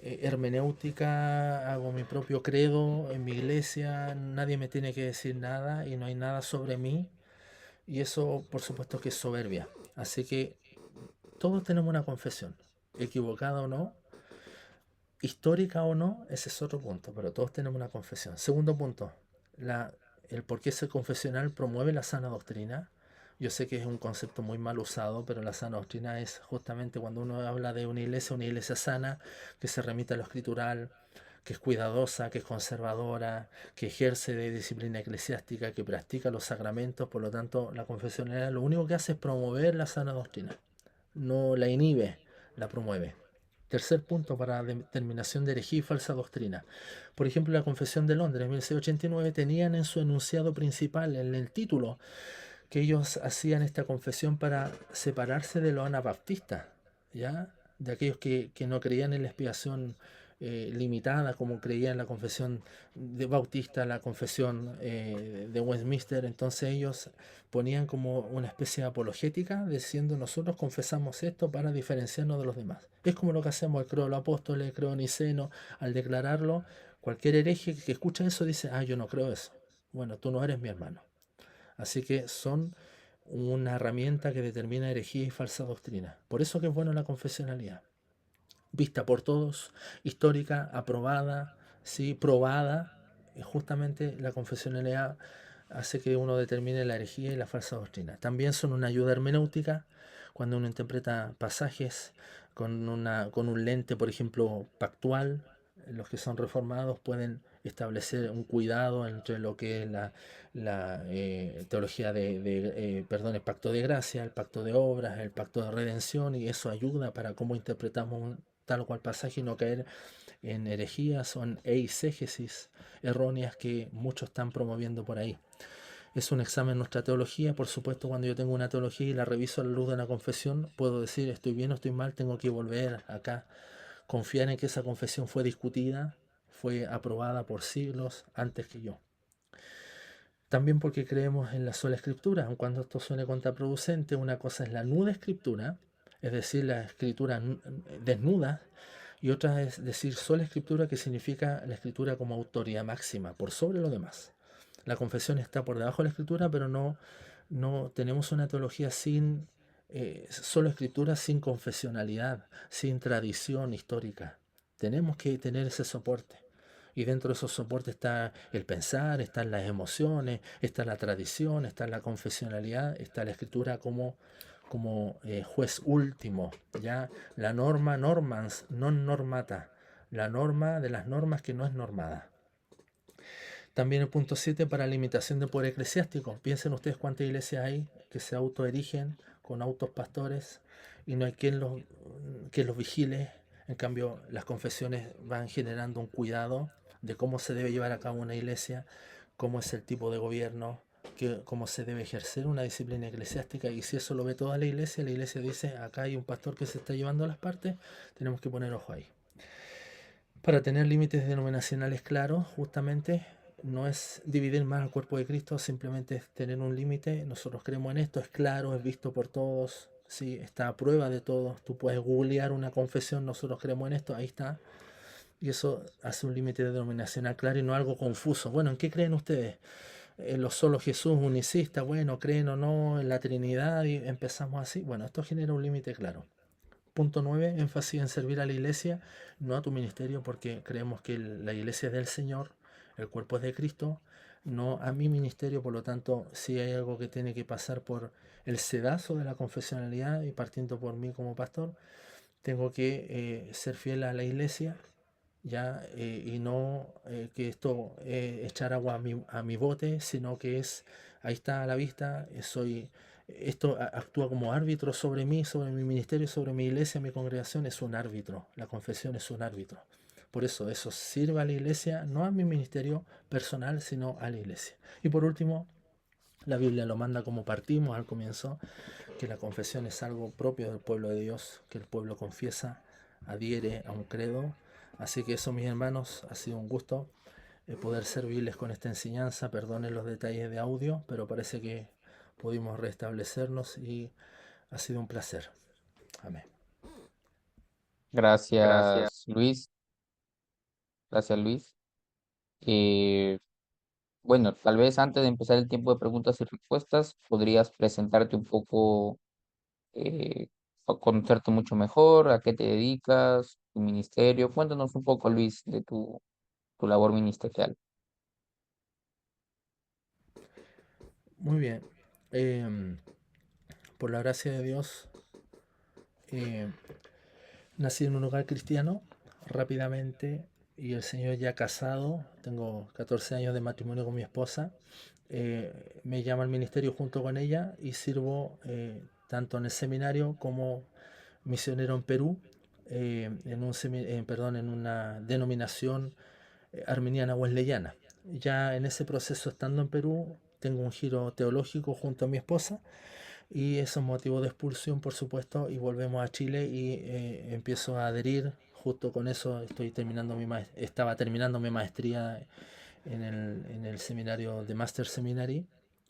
hermenéutica, hago mi propio credo en mi iglesia, nadie me tiene que decir nada y no hay nada sobre mí, y eso por supuesto que es soberbia. Así que todos tenemos una confesión, equivocada o no, histórica o no, ese es otro punto, pero todos tenemos una confesión. Segundo punto, el por qué ser confesional promueve la sana doctrina. Yo sé que es un concepto muy mal usado, pero la sana doctrina es justamente cuando uno habla de una iglesia sana, que se remite a lo escritural, que es cuidadosa, que es conservadora, que ejerce de disciplina eclesiástica, que practica los sacramentos. Por lo tanto, la confesionalidad lo único que hace es promover la sana doctrina, no la inhibe, la promueve. Tercer punto para determinación de herejía y falsa doctrina. Por ejemplo, la Confesión de Londres en 1689 tenían en su enunciado principal, en el título, que ellos hacían esta confesión para separarse de los anabaptistas, ¿ya? De aquellos que no creían en la expiación limitada, como creían en la confesión de Bautista, la confesión de Westminster. Entonces ellos ponían como una especie de apologética, diciendo nosotros confesamos esto para diferenciarnos de los demás. Es como lo que hacemos el credo de los apóstoles, el credo de Niceno, al declararlo, cualquier hereje que escucha eso dice, yo no creo eso. Bueno, tú no eres mi hermano. Así que son una herramienta que determina herejía y falsa doctrina. Por eso que es bueno la confesionalidad. Vista por todos, histórica, aprobada, ¿sí? Probada. Justamente la confesionalidad hace que uno determine la herejía y la falsa doctrina. También son una ayuda hermenéutica cuando uno interpreta pasajes con un lente, por ejemplo, pactual. Los que son reformados pueden establecer un cuidado entre lo que es la teología perdón, el pacto de gracia, el pacto de obras, el pacto de redención, y eso ayuda para cómo interpretamos tal o cual pasaje y no caer en herejías o en eisegesis erróneas que muchos están promoviendo por ahí. Es un examen nuestra teología. Por supuesto, cuando yo tengo una teología y la reviso a la luz de una confesión, puedo decir estoy bien o estoy mal, tengo que volver acá, confiar en que esa confesión fue discutida, fue aprobada por siglos antes que yo. También porque creemos en la sola escritura, aun cuando esto suene contraproducente. Una cosa es la nuda escritura, es decir, la escritura desnuda, y otra es decir sola escritura, que significa la escritura como autoridad máxima, por sobre lo demás. La confesión está por debajo de la escritura, pero no tenemos una teología sin solo escritura, sin confesionalidad, sin tradición histórica. Tenemos que tener ese soporte. Y dentro de esos soportes está el pensar, están las emociones, está la tradición, está la confesionalidad, está la escritura como juez último, ya la norma normans non normata, la norma de las normas que no es normada. También el punto 7 para limitación de poder eclesiástico. Piensen ustedes cuántas iglesias hay que se autoerigen con autos pastores y no hay quien los vigile. En cambio, las confesiones van generando un cuidado de cómo se debe llevar a cabo una iglesia, cómo es el tipo de gobierno, cómo se debe ejercer una disciplina eclesiástica. Y si eso lo ve toda la iglesia dice, acá hay un pastor que se está llevando a las partes, tenemos que poner ojo ahí. Para tener límites denominacionales claros, justamente, no es dividir más al cuerpo de Cristo, simplemente es tener un límite. Nosotros creemos en esto, es claro, es visto por todos, ¿sí? Está a prueba de todos. Tú puedes googlear una confesión, nosotros creemos en esto, ahí está. Y eso hace un límite denominacional claro y no algo confuso. Bueno, ¿en qué creen ustedes? ¿En lo solo Jesús unicista? Bueno, ¿creen o no en la Trinidad? Y empezamos así. Bueno, esto genera un límite claro. Punto 9, énfasis en servir a la iglesia, no a tu ministerio, porque creemos que la iglesia es del Señor, el cuerpo es de Cristo, no a mi ministerio. Por lo tanto, si hay algo que tiene que pasar por el sedazo de la confesionalidad y partiendo por mí como pastor, tengo que ser fiel a la iglesia, ya, y no que esto echar agua a mi bote, sino que ahí está a la vista, esto actúa como árbitro sobre mí, sobre mi ministerio, sobre mi iglesia, mi congregación. Es un árbitro, la confesión es un árbitro. Por eso sirve a la iglesia, no a mi ministerio personal, sino a la iglesia. Y por último, la Biblia lo manda como partimos al comienzo, que la confesión es algo propio del pueblo de Dios, que el pueblo confiesa, adhiere a un credo. Así que eso, mis hermanos, ha sido un gusto poder servirles con esta enseñanza. Perdonen los detalles de audio, pero parece que pudimos restablecernos y ha sido un placer. Amén. Gracias, Luis. Gracias, Luis. Bueno, tal vez antes de empezar el tiempo de preguntas y respuestas, podrías presentarte un poco, o conocerte mucho mejor, a qué te dedicas, tu ministerio. Cuéntanos un poco, Luis, de tu labor ministerial. Muy bien. Por la gracia de Dios, nací en un hogar cristiano rápidamente y el Señor ya casado, tengo 14 años de matrimonio con mi esposa, me llama al ministerio junto con ella y sirvo tanto en el seminario como misionero en Perú, en una denominación armeniana wesleyana. Ya en ese proceso, estando en Perú, tengo un giro teológico junto a mi esposa y eso es motivo de expulsión, por supuesto, y volvemos a Chile y empiezo a adherir. Justo con eso estaba terminando mi maestría en el seminario de Master Seminary,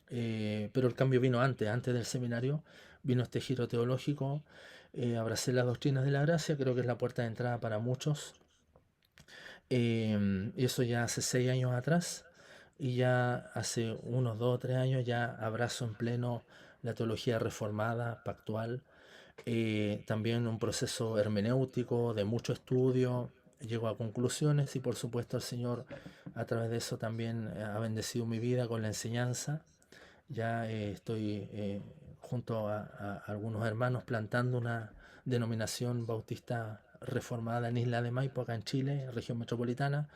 pero el cambio vino antes del seminario, vino este giro teológico, abracé las doctrinas de la gracia, creo que es la puerta de entrada para muchos, y eso ya hace 6 años atrás, y ya hace unos 2 o 3 años ya abrazo en pleno la teología reformada, pactual, también un proceso hermenéutico de mucho estudio, llego a conclusiones y por supuesto el Señor a través de eso también ha bendecido mi vida con la enseñanza. Ya estoy junto a algunos hermanos plantando una denominación bautista reformada en Isla de Maipo, acá en Chile, región metropolitana.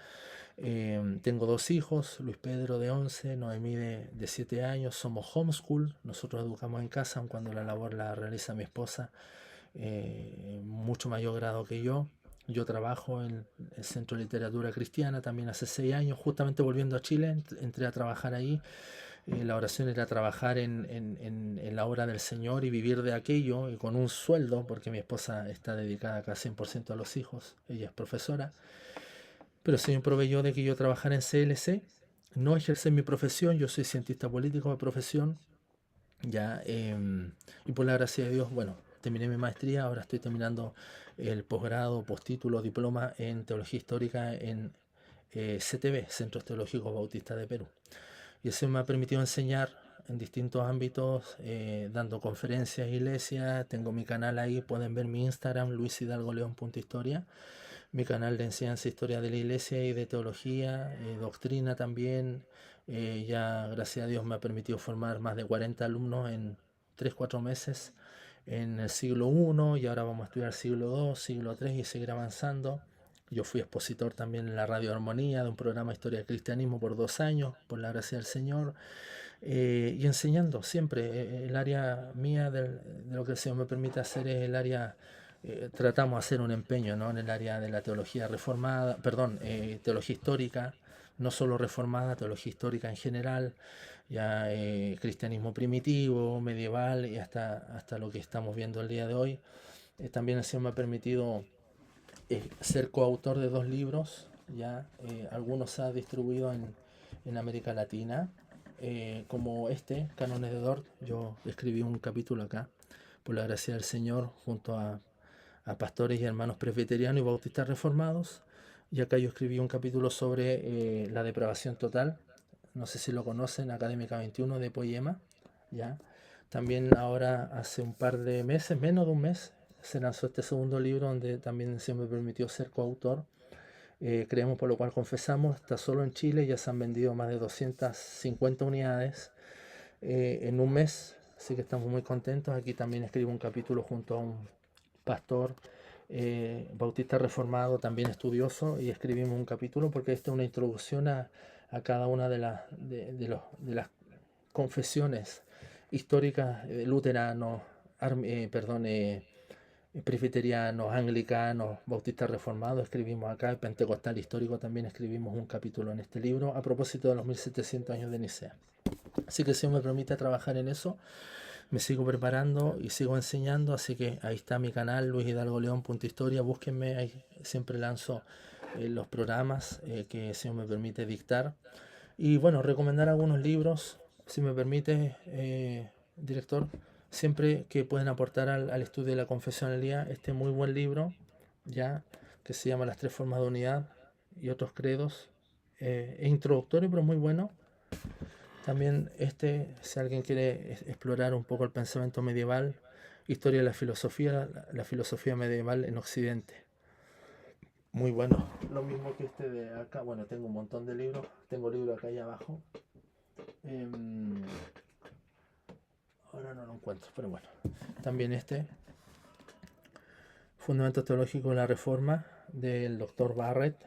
Tengo 2 hijos, Luis Pedro de 11, Noemí de 7 años. Somos homeschool, nosotros educamos en casa, aun cuando la labor la realiza mi esposa, mucho mayor grado que yo. Yo trabajo en el Centro de Literatura Cristiana también hace 6 años, justamente volviendo a Chile, entré a trabajar ahí. La oración era trabajar en la obra del Señor y vivir de aquello y con un sueldo, porque mi esposa está dedicada acá 100% a los hijos, ella es profesora, pero el Señor proveyó de que yo trabajara en CLC, no ejercer mi profesión, yo soy cientista político de profesión, ya, y por la gracia de Dios, bueno, terminé mi maestría, ahora estoy terminando el posgrado, postítulo, diploma en teología histórica en CTB, Centros Teológicos Bautistas de Perú. Y eso me ha permitido enseñar en distintos ámbitos, dando conferencias, iglesias. Tengo mi canal ahí, pueden ver mi Instagram, luishidalgoleon.historia, mi canal de enseñanza historia de la iglesia y de teología, doctrina también. Ya gracias a Dios me ha permitido formar más de 40 alumnos en 3-4 meses en el siglo I y ahora vamos a estudiar siglo II, siglo III y seguir avanzando. Yo fui expositor también en la Radio Armonía de un programa de historia del cristianismo por 2 años, por la gracia del Señor, y enseñando siempre. El área mía de lo que el Señor me permite hacer es el área, tratamos de hacer un empeño, ¿no?, en el área de la teología reformada, perdón, teología histórica, no solo reformada, teología histórica en general, ya cristianismo primitivo, medieval y hasta lo que estamos viendo el día de hoy. También el Señor me ha permitido ser coautor de 2 libros, ya algunos se han distribuido en América Latina, como Cánones de Dort. Yo escribí un capítulo acá, por la gracia del Señor, junto a pastores y hermanos presbiterianos y bautistas reformados, y acá yo escribí un capítulo sobre la depravación total, no sé si lo conocen, Académica 21 de Poema, ya. También ahora hace un par de meses, menos de un mes, se lanzó este segundo libro donde también se me permitió ser coautor. Creemos por lo cual confesamos, está solo en Chile, ya se han vendido más de 250 unidades en un mes, así que estamos muy contentos. Aquí también escribo un capítulo junto a un pastor bautista reformado, también estudioso, y escribimos un capítulo porque esta es una introducción a cada una de las confesiones históricas, luteranos, presbiterianos, anglicanos, bautistas reformados, escribimos acá, el pentecostal histórico también escribimos un capítulo en este libro a propósito de los 1700 años de Nicea. Así que si me permite trabajar en eso, me sigo preparando y sigo enseñando, así que ahí está mi canal, luishidalgoleon.historia, búsquenme, ahí siempre lanzo los programas que el Señor me permite dictar. Y bueno, recomendar algunos libros, si me permite, director, siempre que pueden aportar al estudio de la confesionalidad, este muy buen libro, ya, que se llama Las tres formas de unidad y otros credos. Es introductorio, pero muy bueno. También si alguien quiere explorar un poco el pensamiento medieval, historia de la filosofía medieval en Occidente. Muy bueno. Lo mismo que este de acá. Bueno, tengo un montón de libros. Tengo libros acá y abajo. Ahora no lo encuentro, pero bueno. También Fundamentos Teológicos de la Reforma, del doctor Barrett.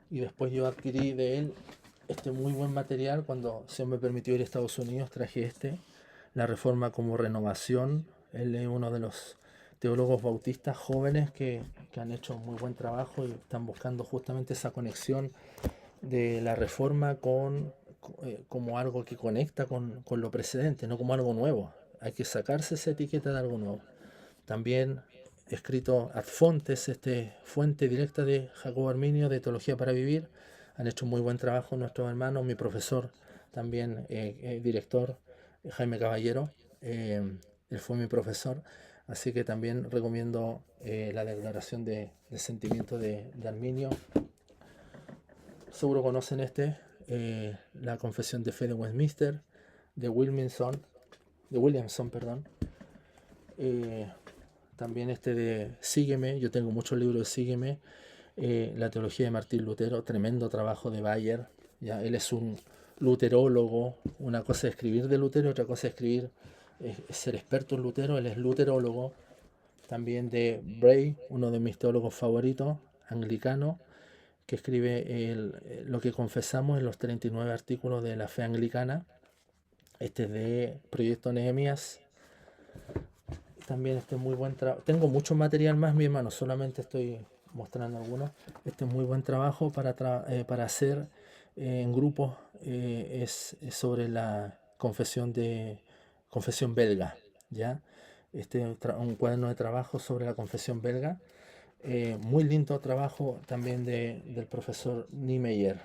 Y después yo adquirí de él este muy buen material cuando se me permitió ir a Estados Unidos. Traje La Reforma como Renovación. Él es uno de los teólogos bautistas jóvenes que han hecho muy buen trabajo y están buscando justamente esa conexión de la Reforma como algo que conecta con lo precedente, no como algo nuevo. Hay que sacarse esa etiqueta de algo nuevo. También escrito ad fontes, fuente directa de Jacobo Arminio de Teología para Vivir. Han hecho muy buen trabajo nuestros hermanos, mi profesor también, director, Jaime Caballero, él fue mi profesor, así que también recomiendo la declaración de sentimiento de Arminio. Seguro conocen la Confesión de Fe de Westminster, de Williamson, perdón. También de Sígueme, yo tengo muchos libros de Sígueme, la teología de Martín Lutero, tremendo trabajo de Bayer, ya él es un luterólogo, una cosa es escribir de Lutero, otra cosa es ser experto en Lutero, él es luterólogo. También de Bray, uno de mis teólogos favoritos, anglicano, que escribe lo que confesamos en los 39 artículos de la fe anglicana. Este es de Proyecto Nehemías. También muy buen trabajo. Tengo mucho material más, mi hermano, solamente estoy mostrando algunos. Este es muy buen trabajo para hacer en grupo. Es sobre la confesión belga, ¿ya? Un cuaderno de trabajo sobre la confesión belga. Muy lindo trabajo también del profesor Niemeyer.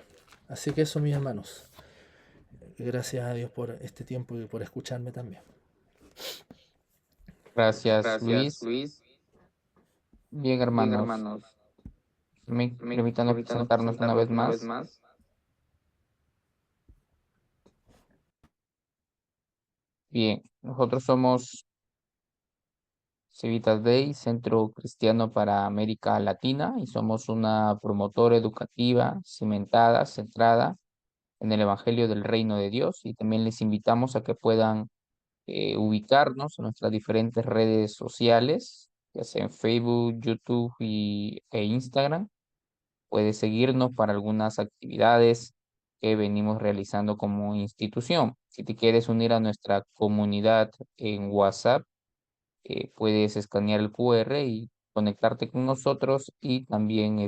Así que eso, mis hermanos. Gracias a Dios por este tiempo y por escucharme también. Gracias, Gracias, Luis. Luis. Bien, Bien, hermanos, hermanos, permítanos permítanos presentarnos una vez presentarnos una vez más. más. Bien, nosotros somos Civitas Day, Centro Cristiano para América Latina, y somos una promotora educativa cimentada, centrada en el Evangelio del Reino de Dios, y también les invitamos a que puedan ubicarnos en nuestras diferentes redes sociales, ya sea en Facebook, YouTube e Instagram. Puedes seguirnos para algunas actividades que venimos realizando como institución. Si te quieres unir a nuestra comunidad en WhatsApp, puedes escanear el QR y conectarte con nosotros, y también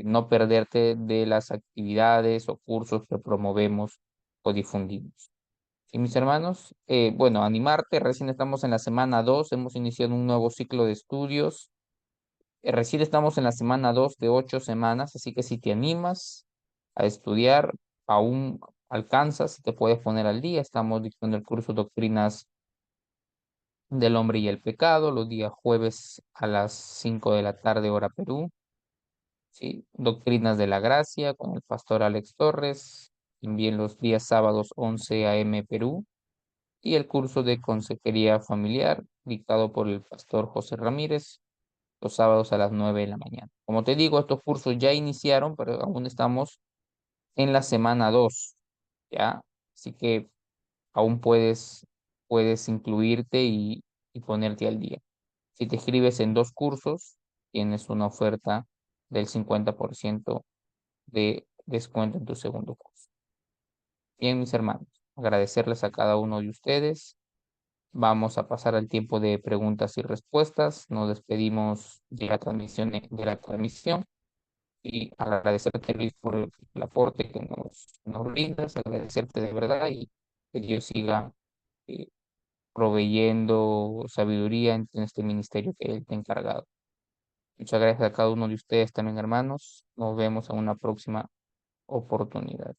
no perderte de las actividades o cursos que promovemos o difundimos. Y mis hermanos, bueno, animarte, recién estamos en la semana 2, hemos iniciado un nuevo ciclo de estudios. Recién estamos en la semana 2 de 8 semanas, así que si te animas a estudiar, aún alcanzas y te puedes poner al día. Estamos dictando el curso Doctrinas del Hombre y el Pecado, los días jueves a las 5 de la tarde, hora Perú. ¿Sí? Doctrinas de la Gracia con el pastor Alex Torres, también los días sábados 11 a.m. Perú. Y el curso de Consejería Familiar, dictado por el pastor José Ramírez, los sábados a las 9 de la mañana. Como te digo, estos cursos ya iniciaron, pero aún estamos en la semana 2, ¿ya? Así que aún puedes incluirte y ponerte al día. Si te escribes en 2 cursos, tienes una oferta del 50% de descuento en tu segundo curso. Bien, mis hermanos, agradecerles a cada uno de ustedes. Vamos a pasar al tiempo de preguntas y respuestas. Nos despedimos de la transmisión y agradecerte, Luis, por el aporte que nos brindas, agradecerte de verdad, y que Dios siga eh, proveyendo sabiduría en este ministerio que Él te ha encargado. Muchas gracias a cada uno de ustedes también, hermanos. Nos vemos en una próxima oportunidad.